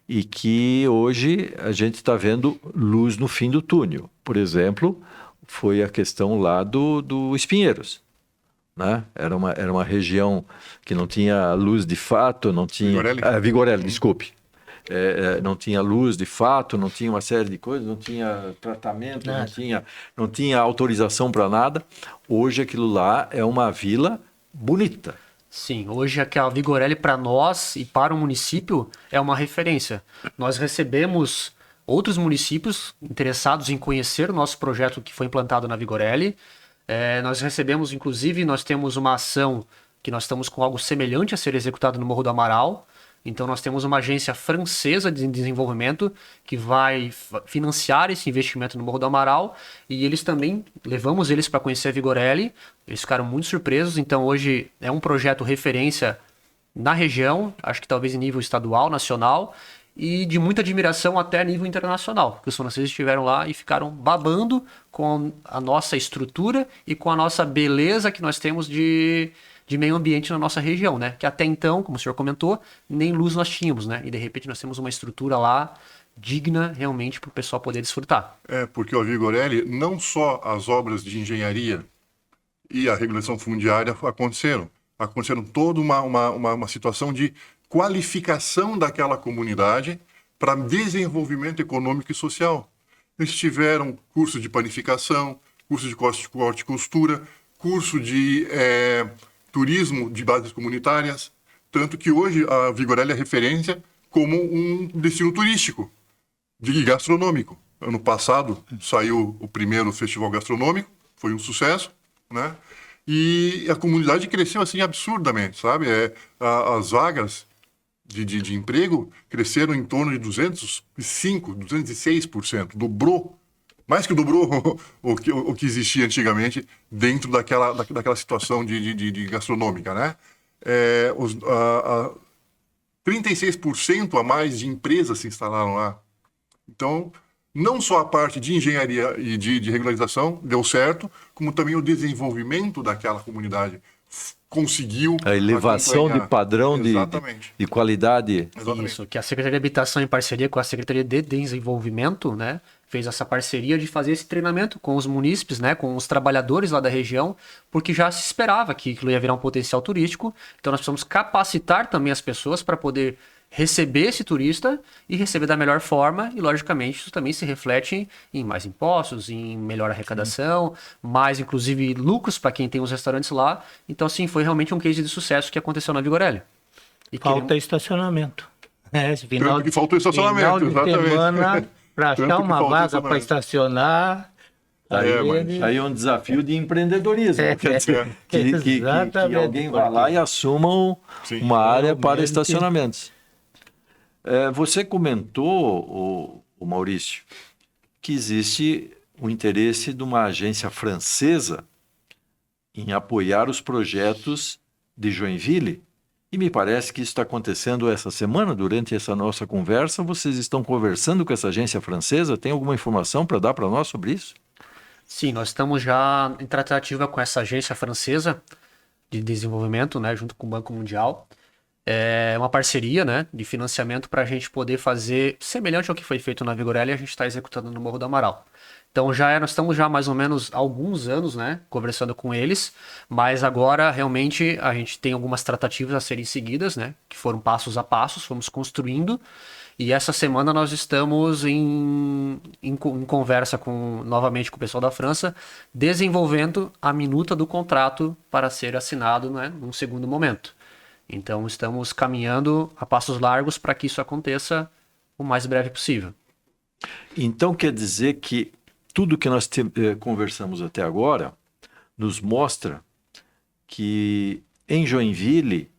e que hoje a gente está vendo luz no fim do túnel. Por exemplo, foi a questão lá do Espinheiros, né? Era uma região que não tinha luz de fato, não tinha... Vigorelli, desculpe. Não tinha luz de fato, não tinha uma série de coisas, não tinha tratamento, não tinha autorização para nada. Hoje aquilo lá é uma vila bonita. Sim, hoje aquela Vigorelli para nós e para o município é uma referência. Nós recebemos outros municípios interessados em conhecer o nosso projeto que foi implantado na Vigorelli. Nós recebemos, inclusive, nós temos uma ação que nós estamos com algo semelhante a ser executado no Morro do Amaral. Então nós temos uma agência francesa de desenvolvimento que vai financiar esse investimento no Morro do Amaral, e eles também, levamos eles para conhecer a Vigorelli, eles ficaram muito surpresos. Então hoje é um projeto referência na região, acho que talvez em nível estadual, nacional, e de muita admiração até a nível internacional, porque os franceses estiveram lá e ficaram babando com a nossa estrutura e com a nossa beleza que nós temos de meio ambiente na nossa região, né? Que até então, como o senhor comentou, nem luz nós tínhamos, né? E de repente nós temos uma estrutura lá digna realmente para o pessoal poder desfrutar. Porque o Vigorelli, não só as obras de engenharia e a regulação fundiária aconteceram toda uma situação de qualificação daquela comunidade para desenvolvimento econômico e social. Eles tiveram curso de panificação, curso de corte e costura, curso de turismo de bases comunitárias, tanto que hoje a Vigorelli é referência como um destino turístico e gastronômico. Ano passado saiu o primeiro festival gastronômico, foi um sucesso, né? E a comunidade cresceu assim absurdamente, sabe? As vagas de emprego cresceram em torno de 206%, dobrou. Mais que dobrou o que existia antigamente dentro daquela situação de gastronômica, né? 36% a mais de empresas se instalaram lá. Então, não só a parte de engenharia e de regularização deu certo, como também o desenvolvimento daquela comunidade conseguiu a elevação de padrão de qualidade. Exatamente. Isso, que a Secretaria de Habitação, em parceria com a Secretaria de Desenvolvimento, né, fez essa parceria de fazer esse treinamento com os munícipes, né, com os trabalhadores lá da região, porque já se esperava que aquilo ia virar um potencial turístico. Então nós precisamos capacitar também as pessoas para poder receber esse turista e receber da melhor forma, e logicamente isso também se reflete em mais impostos, em melhor arrecadação, mais inclusive lucros para quem tem os restaurantes lá. Então assim, foi realmente um case de sucesso que aconteceu na Vigorelli. E falta estacionamento. Tanto que faltou estacionamento, final de semana, para achar uma vaga para estacionar. Aí é um desafio de empreendedorismo. Quer dizer, que alguém vá lá e assuma uma área para estacionamentos. Você comentou, o Maurício, que existe o interesse de uma agência francesa em apoiar os projetos de Joinville, e me parece que isso está acontecendo essa semana, durante essa nossa conversa. Vocês estão conversando com essa agência francesa? Tem alguma informação para dar para nós sobre isso? Sim, nós estamos já em tratativa com essa agência francesa de desenvolvimento, né, junto com o Banco Mundial. É uma parceria, né, de financiamento para a gente poder fazer semelhante ao que foi feito na Vigorelli e a gente está executando no Morro do Amaral. Então nós estamos já mais ou menos há alguns anos, né, conversando com eles, mas agora realmente a gente tem algumas tratativas a serem seguidas, né, que foram passos a passos, fomos construindo, e essa semana nós estamos em conversa novamente com o pessoal da França, desenvolvendo a minuta do contrato para ser assinado, né, num segundo momento. Então estamos caminhando a passos largos para que isso aconteça o mais breve possível. Então quer dizer que tudo que nós conversamos até agora nos mostra que em Joinville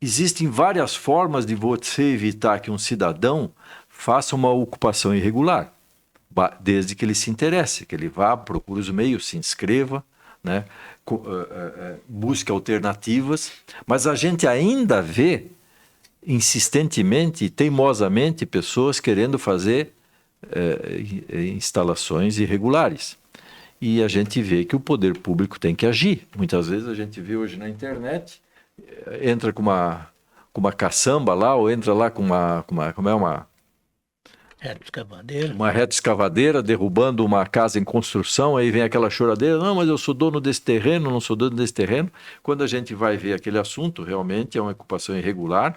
existem várias formas de você evitar que um cidadão faça uma ocupação irregular, desde que ele se interesse, que ele vá, procure os meios, se inscreva, né? Busque alternativas, mas a gente ainda vê insistentemente e teimosamente pessoas querendo fazer instalações irregulares. E a gente vê que o poder público tem que agir. Muitas vezes a gente vê hoje na internet, entra com uma caçamba lá, ou entra lá com uma reta escavadeira, derrubando uma casa em construção, aí vem aquela choradeira, não, mas eu sou dono desse terreno, não sou dono desse terreno. Quando a gente vai ver aquele assunto, realmente é uma ocupação irregular,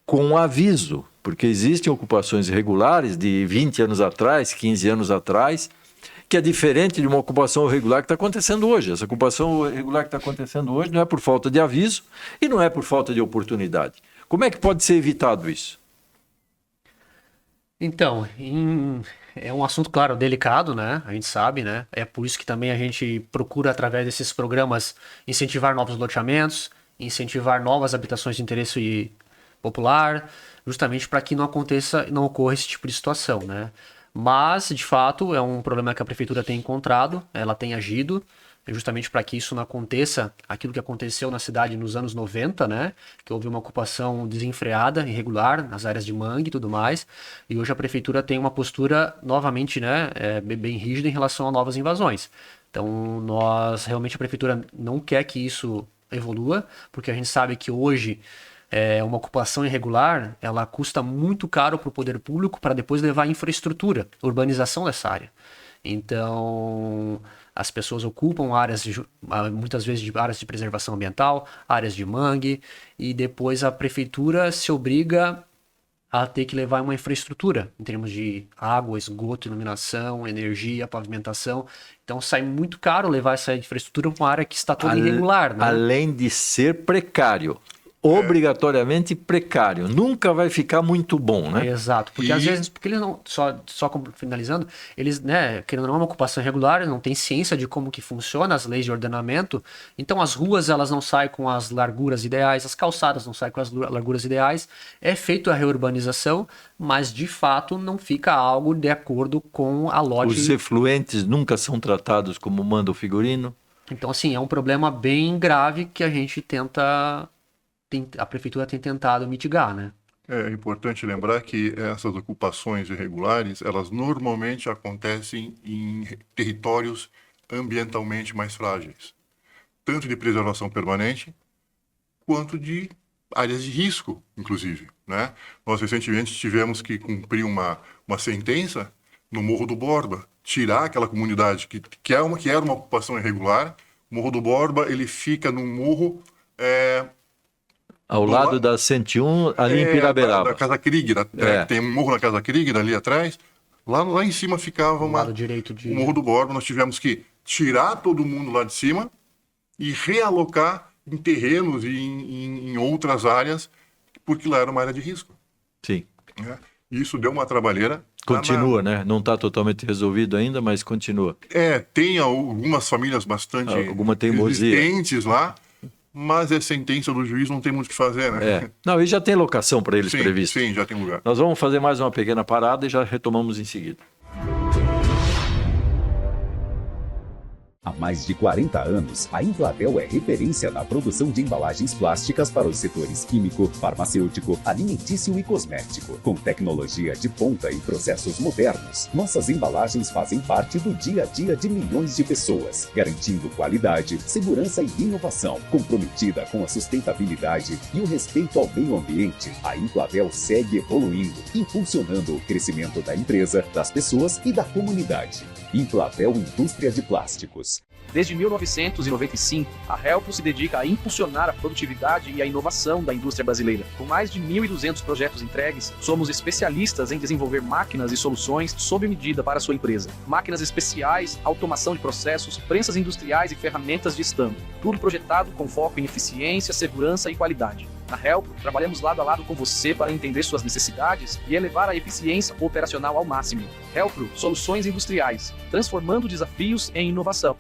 com aviso, porque existem ocupações irregulares de 20 anos atrás, 15 anos atrás, que é diferente de uma ocupação irregular que está acontecendo hoje. Essa ocupação irregular que está acontecendo hoje não é por falta de aviso e não é por falta de oportunidade. Como é que pode ser evitado isso? Então, é um assunto, claro, delicado, né? A gente sabe, né? É por isso que também a gente procura, através desses programas, incentivar novos loteamentos, incentivar novas habitações de interesse popular, justamente para que não ocorra esse tipo de situação, né? Mas, de fato, é um problema que a prefeitura tem encontrado, ela tem agido, justamente para que isso não aconteça, aquilo que aconteceu na cidade nos anos 90, né? Que houve uma ocupação desenfreada, irregular, nas áreas de mangue e tudo mais. E hoje a prefeitura tem uma postura, novamente, né, bem rígida em relação a novas invasões. Então, realmente a prefeitura não quer que isso evolua, porque a gente sabe que hoje uma ocupação irregular, ela custa muito caro para o poder público para depois levar a infraestrutura, urbanização dessa área. Então, as pessoas ocupam áreas, muitas vezes, áreas de preservação ambiental, áreas de mangue, e depois a prefeitura se obriga a ter que levar uma infraestrutura, em termos de água, esgoto, iluminação, energia, pavimentação. Então sai muito caro levar essa infraestrutura para uma área que está toda irregular, né? Além de ser precário. Obrigatoriamente precário. Nunca vai ficar muito bom, né? Exato. Porque às vezes, porque eles não, só finalizando, eles, né, querendo ou não, é uma ocupação irregular, eles não têm ciência de como que funciona as leis de ordenamento, então as ruas, elas não saem com as larguras ideais, as calçadas não saem com as larguras ideais, é feito a reurbanização, mas de fato não fica algo de acordo com a lógica. Os efluentes nunca são tratados como manda o figurino. Então, assim, é um problema bem grave que a gente a prefeitura tem tentado mitigar, né? É importante lembrar que essas ocupações irregulares, elas normalmente acontecem em territórios ambientalmente mais frágeis, tanto de preservação permanente, quanto de áreas de risco, inclusive, né? Nós recentemente tivemos que cumprir uma sentença no Morro do Borba, tirar aquela comunidade que era uma ocupação irregular. O Morro do Borba, ele fica num morro... Ao lado da 101, ali em Piraberaba. Da Casa Krieger, tem um morro na Casa Krieger ali atrás. Lá em cima ficava o Morro do Borba. Nós tivemos que tirar todo mundo lá de cima e realocar em terrenos e em outras áreas, porque lá era uma área de risco. Sim. Isso deu uma trabalheira. Continua, né? Não está totalmente resolvido ainda, mas continua. Tem algumas famílias bastante resistentes lá, mas a sentença do juiz não tem muito o que fazer, né? Não, e já tem locação para eles previsto. Sim, já tem lugar. Nós vamos fazer mais uma pequena parada e já retomamos em seguida. Há mais de 40 anos, a Inflatel é referência na produção de embalagens plásticas para os setores químico, farmacêutico, alimentício e cosmético. Com tecnologia de ponta e processos modernos, nossas embalagens fazem parte do dia a dia de milhões de pessoas, garantindo qualidade, segurança e inovação. Comprometida com a sustentabilidade e o respeito ao meio ambiente, a Inflatel segue evoluindo, impulsionando o crescimento da empresa, das pessoas e da comunidade. Inflatel Indústria de Plásticos. Desde 1995, a Helpro se dedica a impulsionar a produtividade e a inovação da indústria brasileira. Com mais de 1.200 projetos entregues, somos especialistas em desenvolver máquinas e soluções sob medida para a sua empresa. Máquinas especiais, automação de processos, prensas industriais e ferramentas de estampo. Tudo projetado com foco em eficiência, segurança e qualidade. Na Helpro, trabalhamos lado a lado com você para entender suas necessidades e elevar a eficiência operacional ao máximo. Helpro, soluções industriais, transformando desafios em inovação.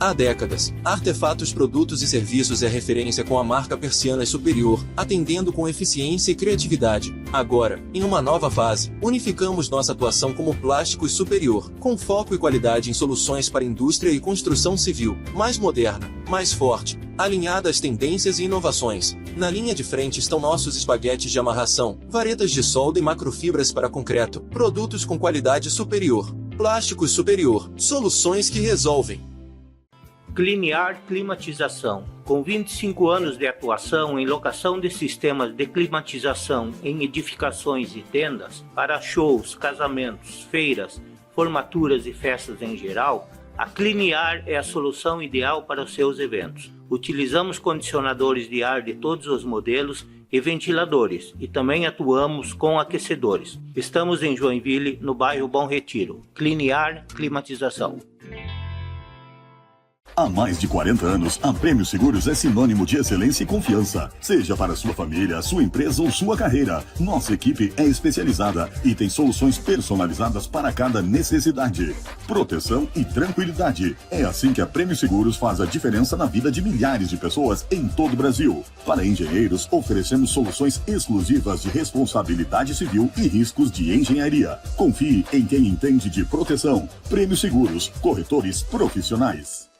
Há décadas, Artefatos Produtos e Serviços é referência com a marca Persianas Superior, atendendo com eficiência e criatividade. Agora, em uma nova fase, unificamos nossa atuação como Plásticos Superior, com foco e qualidade em soluções para indústria e construção civil, mais moderna, mais forte, alinhada às tendências e inovações. Na linha de frente estão nossos espaguetes de amarração, varetas de solda e macrofibras para concreto, produtos com qualidade superior. Plásticos Superior, soluções que resolvem. Cliniar Climatização. Com 25 anos de atuação em locação de sistemas de climatização em edificações e tendas, para shows, casamentos, feiras, formaturas e festas em geral, a Cliniar é a solução ideal para os seus eventos. Utilizamos condicionadores de ar de todos os modelos e ventiladores, e também atuamos com aquecedores. Estamos em Joinville, no bairro Bom Retiro. Cliniar Climatização. Há mais de 40 anos, a Prêmio Seguros é sinônimo de excelência e confiança. Seja para sua família, sua empresa ou sua carreira, nossa equipe é especializada e tem soluções personalizadas para cada necessidade. Proteção e tranquilidade. É assim que a Prêmio Seguros faz a diferença na vida de milhares de pessoas em todo o Brasil. Para engenheiros, oferecemos soluções exclusivas de responsabilidade civil e riscos de engenharia. Confie em quem entende de proteção. Prêmio Seguros, corretores profissionais.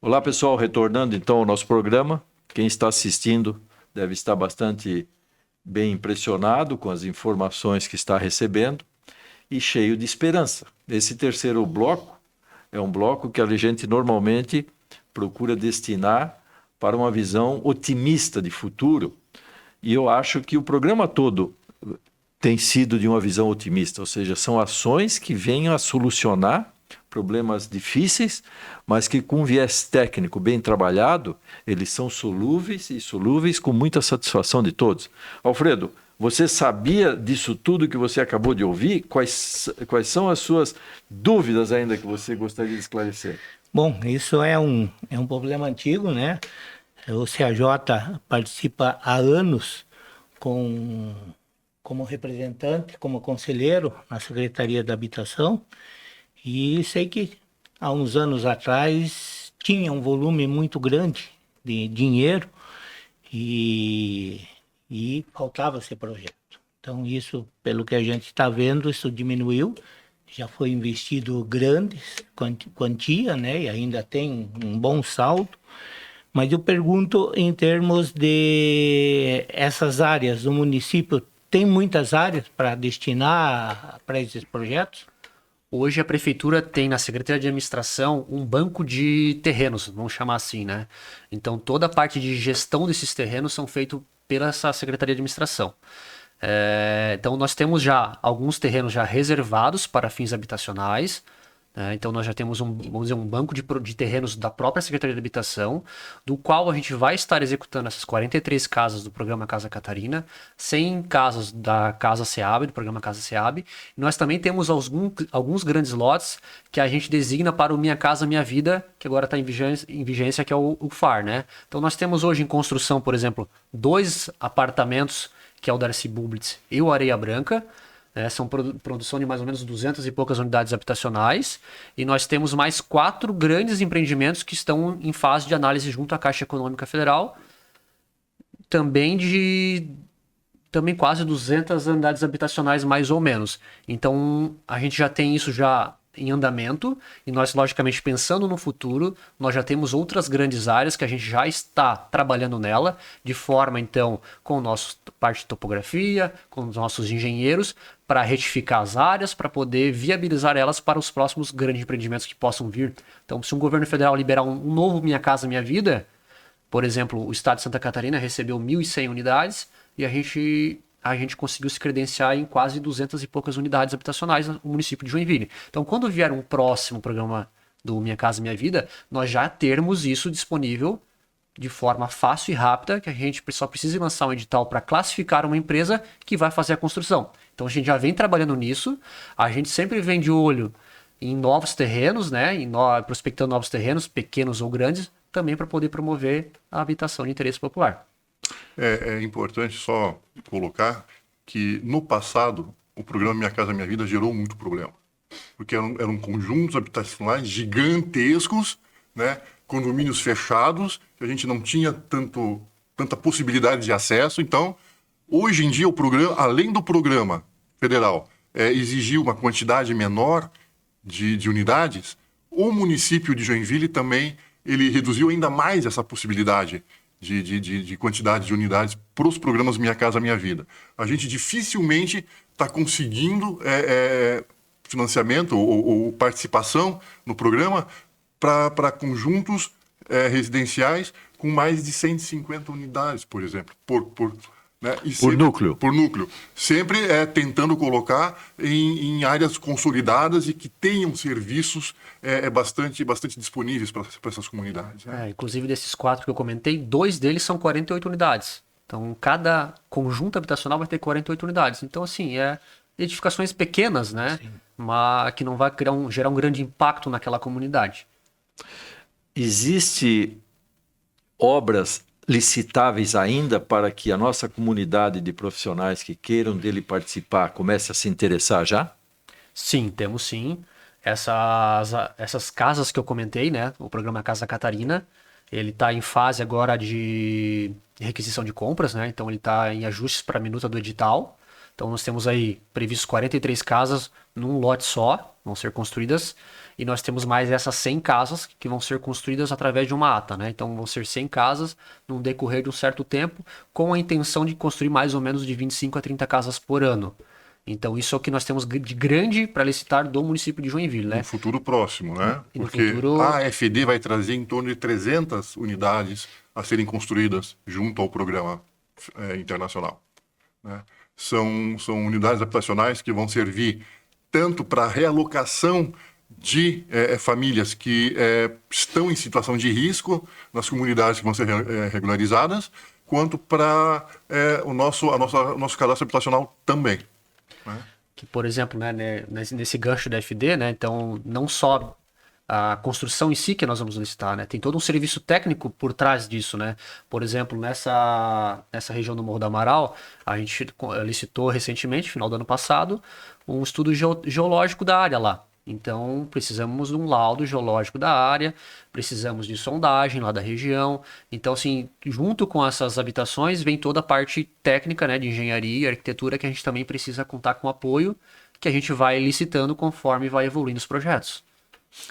Olá pessoal, retornando então ao nosso programa. Quem está assistindo deve estar bastante bem impressionado com as informações que está recebendo e cheio de esperança. Esse terceiro bloco é um bloco que a gente normalmente procura destinar para uma visão otimista de futuro, e eu acho que o programa todo tem sido de uma visão otimista, ou seja, são ações que venham a solucionar problemas difíceis, mas que com viés técnico bem trabalhado, eles são solúveis com muita satisfação de todos. Alfredo, você sabia disso tudo que você acabou de ouvir? Quais são as suas dúvidas ainda que você gostaria de esclarecer? Bom, isso é um problema antigo, né? O CAJ participa há anos como representante, como conselheiro na Secretaria da Habitação, e sei que há uns anos atrás tinha um volume muito grande de dinheiro e faltava esse projeto. Então isso, pelo que a gente está vendo, isso diminuiu, já foi investido grande quantia, né? E ainda tem um bom saldo. Mas eu pergunto em termos de essas áreas, o município tem muitas áreas para destinar para esses projetos? Hoje a prefeitura tem na Secretaria de Administração um banco de terrenos, vamos chamar assim, né? Então toda a parte de gestão desses terrenos são feitos pela essa Secretaria de Administração. Então nós temos já alguns terrenos já reservados para fins habitacionais, Então nós já temos vamos dizer, um banco de terrenos da própria Secretaria de Habitação, do qual a gente vai estar executando essas 43 casas do programa Casa Catarina, 100 casas da Casa SEAB, do programa Casa SEAB. Nós também temos alguns grandes lotes que a gente designa para o Minha Casa Minha Vida, que agora está em vigência, que é o FAR, né? Então nós temos hoje em construção, por exemplo, 2 apartamentos, que é o Darcy Bublitz e o Areia Branca. São produção de mais ou menos 200 e poucas unidades habitacionais, e nós temos mais 4 grandes empreendimentos que estão em fase de análise junto à Caixa Econômica Federal, também quase 200 unidades habitacionais mais ou menos. Então a gente já tem isso já em andamento, e nós, logicamente, pensando no futuro, nós já temos outras grandes áreas que a gente já está trabalhando nela, de forma, então, com a nossa parte de topografia, com os nossos engenheiros, para retificar as áreas, para poder viabilizar elas para os próximos grandes empreendimentos que possam vir. Então, se um governo federal liberar um novo Minha Casa Minha Vida, por exemplo, o estado de Santa Catarina recebeu 1.100 unidades, e a gente conseguiu se credenciar em quase 200 e poucas unidades habitacionais no município de Joinville. Então, quando vier um próximo programa do Minha Casa Minha Vida, nós já termos isso disponível de forma fácil e rápida, que a gente só precisa lançar um edital para classificar uma empresa que vai fazer a construção. Então, a gente já vem trabalhando nisso, a gente sempre vem de olho em novos terrenos, né, prospectando novos terrenos, pequenos ou grandes, também para poder promover a habitação de interesse popular. É importante só colocar que, no passado, o programa Minha Casa Minha Vida gerou muito problema. Porque eram conjuntos habitacionais gigantescos, né? Condomínios fechados, que a gente não tinha tanta possibilidade de acesso. Então, hoje em dia, o programa, além do programa federal exigir uma quantidade menor de unidades, o município de Joinville também ele reduziu ainda mais essa possibilidade de quantidade de unidades para os programas Minha Casa Minha Vida. A gente dificilmente está conseguindo financiamento ou participação no programa para conjuntos residenciais com mais de 150 unidades, por exemplo, né? Por núcleo. Por núcleo. Sempre tentando colocar em áreas consolidadas e que tenham serviços bastante disponíveis para essas comunidades. Né? Inclusive, desses 4 que eu comentei, 2 deles são 48 unidades. Então, cada conjunto habitacional vai ter 48 unidades. Então, assim, edificações pequenas, né? Mas que não vai gerar um grande impacto naquela comunidade. Existe obras licitáveis ainda para que a nossa comunidade de profissionais que queiram dele participar comece a se interessar já? Sim, temos sim. Essas casas que eu comentei, né? O programa Casa Catarina, ele está em fase agora de requisição de compras, né? Então ele está em ajustes para a minuta do edital. Então nós temos aí previstos 43 casas num lote só, vão ser construídas, e nós temos mais essas 100 casas que vão ser construídas através de uma ata, né? Então vão ser 100 casas no decorrer de um certo tempo, com a intenção de construir mais ou menos de 25 a 30 casas por ano. Então isso é o que nós temos de grande para licitar do município de Joinville, né? No futuro próximo, né? E no Porque futuro... a AFD vai trazer em torno de 300 unidades a serem construídas junto ao programa internacional, né? São unidades habitacionais que vão servir tanto para realocação de famílias que estão em situação de risco nas comunidades que vão ser regularizadas, quanto para o nosso cadastro habitacional também. Né? Que, por exemplo, né, nesse gancho da FD, né, então não só a construção em si que nós vamos licitar, né, tem todo um serviço técnico por trás disso, né? Por exemplo, nessa região do Morro do Amaral, a gente licitou recentemente, final do ano passado, um estudo geológico da área lá. Então, precisamos de um laudo geológico da área, precisamos de sondagem lá da região. Então, assim, junto com essas habitações, vem toda a parte técnica, né, de engenharia e arquitetura, que a gente também precisa contar com apoio, que a gente vai licitando conforme vai evoluindo os projetos.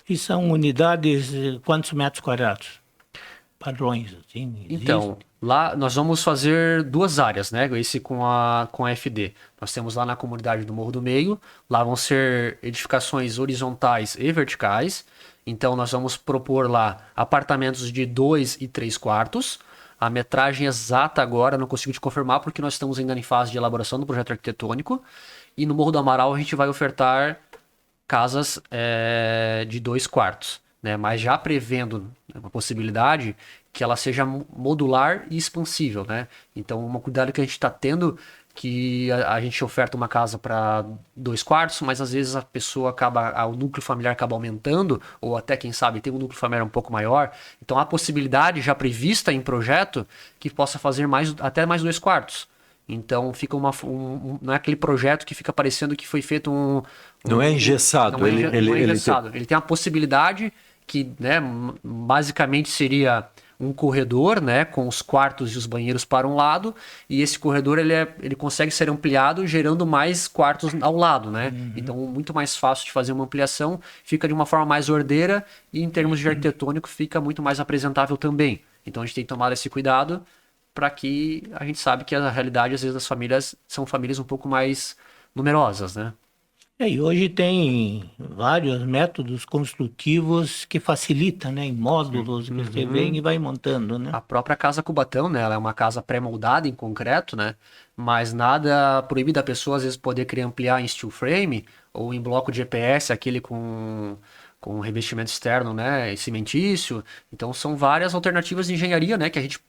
E são unidades, quantos metros quadrados? Padrões, assim? Então, lá nós vamos fazer 2 áreas, né? Esse com a FD. Nós temos lá na comunidade do Morro do Meio, lá vão ser edificações horizontais e verticais. Então, nós vamos propor lá apartamentos de 2 e 3 quartos. A metragem exata agora não consigo te confirmar, porque nós estamos ainda em fase de elaboração do projeto arquitetônico. E no Morro do Amaral a gente vai ofertar casas de 2 quartos, né? Mas já prevendo uma possibilidade que ela seja modular e expansível, né? Então, um cuidado que a gente está tendo, que a gente oferta uma casa para 2 quartos, mas às vezes a pessoa o núcleo familiar acaba aumentando, ou até, quem sabe, tem um núcleo familiar um pouco maior. Então, há possibilidade já prevista em projeto que possa fazer até mais 2 quartos. Então, fica não é aquele projeto que fica parecendo que foi feito não é engessado. Não é engessado. Ele tem a possibilidade que, né, basicamente seria um corredor, né, com os quartos e os banheiros para um lado, e esse corredor ele consegue ser ampliado gerando mais quartos ao lado, né? Então, muito mais fácil de fazer uma ampliação, fica de uma forma mais ordeira e em termos de arquitetônico fica muito mais apresentável também. Então, a gente tem que tomar esse cuidado para que a gente sabe que a realidade, às vezes, das famílias são famílias um pouco mais numerosas, né? E hoje tem vários métodos construtivos que facilitam, né? Em módulos que você vem e vai montando, né? A própria casa Cubatão, né? Ela é uma casa pré-moldada em concreto, né? Mas nada proíbe da pessoa, às vezes, poder querer ampliar em steel frame ou em bloco de EPS, aquele com revestimento externo, né? E cimentício. Então, são várias alternativas de engenharia, né? Que a gente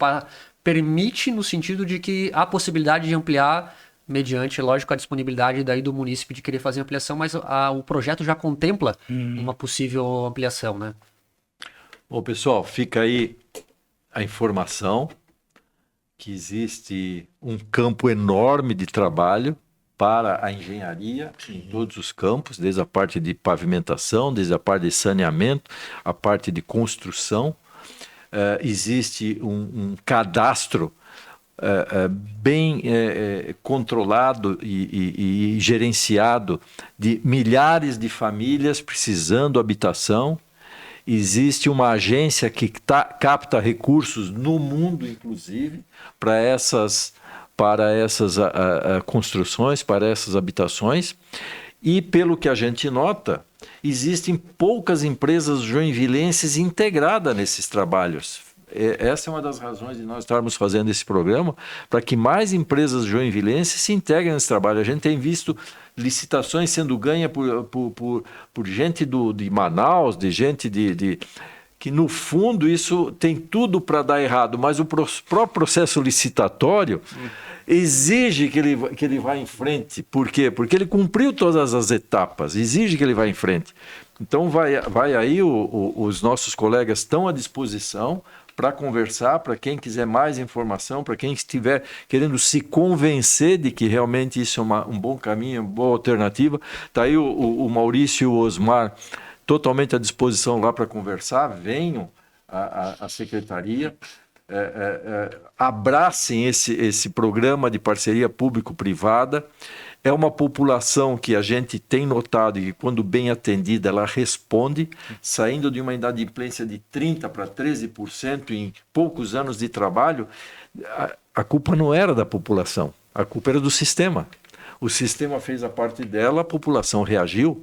permite no sentido de que há possibilidade de ampliar mediante, lógico, a disponibilidade daí do munícipe de querer fazer ampliação, mas o projeto já contempla uma possível ampliação, né? Bom, pessoal, fica aí a informação que existe um campo enorme de trabalho para a engenharia em todos os campos, desde a parte de pavimentação, desde a parte de saneamento, a parte de construção. Existe um cadastro bem controlado e gerenciado de milhares de famílias precisando de habitação. Existe uma agência que capta recursos no mundo, inclusive, para essas construções, para essas habitações. E, pelo que a gente nota, existem poucas empresas joinvilenses integradas nesses trabalhos. Essa é uma das razões de nós estarmos fazendo esse programa, para que mais empresas joinvilenses se integrem nesse trabalho. A gente tem visto licitações sendo ganhas por gente de Manaus, de gente que, no fundo, isso tem tudo para dar errado, mas o próprio processo licitatório exige que ele vá em frente. Por quê? Porque ele cumpriu todas as etapas, exige que ele vá em frente. Então, vai aí, os nossos colegas estão à disposição para conversar, para quem quiser mais informação, para quem estiver querendo se convencer de que realmente isso é um bom caminho, uma boa alternativa. Está aí o Maurício e o Osmar totalmente à disposição lá para conversar. Venham à secretaria, abracem esse programa de parceria público-privada. É uma população que a gente tem notado que, quando bem atendida, ela responde, saindo de uma inadimplência de 30% para 13% em poucos anos de trabalho. A culpa não era da população, a culpa era do sistema. O sistema fez a parte dela, a população reagiu.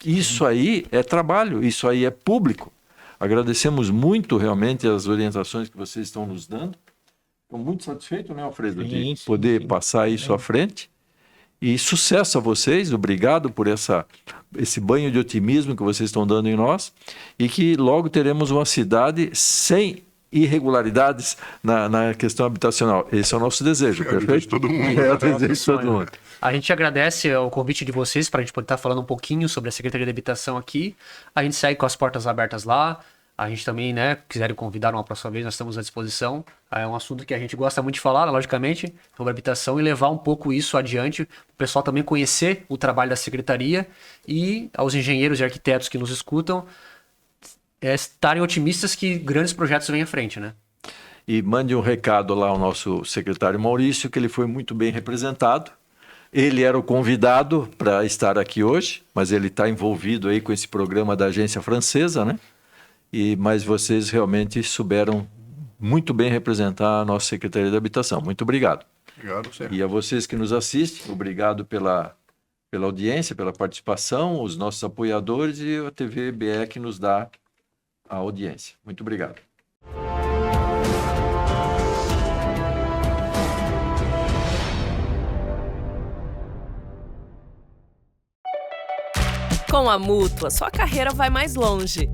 Isso aí é trabalho, isso aí é público. Agradecemos muito realmente as orientações que vocês estão nos dando. Estou muito satisfeito, né, Alfredo, de poder passar isso à frente. E sucesso a vocês, obrigado por esse banho de otimismo que vocês estão dando em nós, e que logo teremos uma cidade sem irregularidades na questão habitacional. Esse é o nosso desejo, perfeito? Desejo de todo mundo. É o desejo de todo mundo. A gente agradece o convite de vocês para a gente poder estar falando um pouquinho sobre a Secretaria de Habitação aqui. A gente segue com as portas abertas lá. A gente também, né, quiserem convidar uma próxima vez, nós estamos à disposição. É um assunto que a gente gosta muito de falar, logicamente, sobre habitação, e levar um pouco isso adiante, para o pessoal também conhecer o trabalho da Secretaria e aos engenheiros e arquitetos que nos escutam estarem otimistas que grandes projetos vêm à frente, né? E mande um recado lá ao nosso secretário Maurício, que ele foi muito bem representado. Ele era o convidado para estar aqui hoje, mas ele está envolvido aí com esse programa da agência francesa, né? Mas vocês realmente souberam muito bem representar a nossa Secretaria de Habitação. Muito obrigado. Obrigado, Sérgio. E a vocês que nos assistem, obrigado pela audiência, pela participação, os nossos apoiadores e a TV BE que nos dá a audiência. Muito obrigado. Com a Mútua, sua carreira vai mais longe.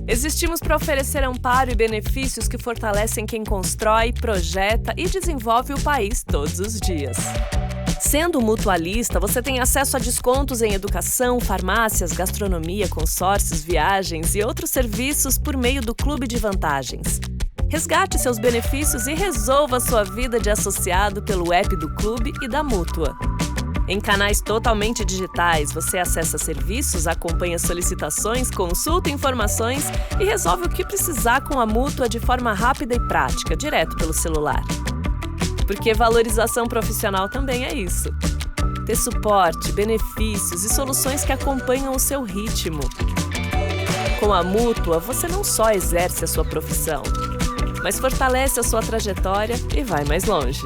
Existimos para oferecer amparo e benefícios que fortalecem quem constrói, projeta e desenvolve o país todos os dias. Sendo mutualista, você tem acesso a descontos em educação, farmácias, gastronomia, consórcios, viagens e outros serviços por meio do Clube de Vantagens. Resgate seus benefícios e resolva sua vida de associado pelo app do Clube e da Mútua. Em canais totalmente digitais, você acessa serviços, acompanha solicitações, consulta informações e resolve o que precisar com a Mútua de forma rápida e prática, direto pelo celular. Porque valorização profissional também é isso. Ter suporte, benefícios e soluções que acompanham o seu ritmo. Com a Mútua, você não só exerce a sua profissão, mas fortalece a sua trajetória e vai mais longe.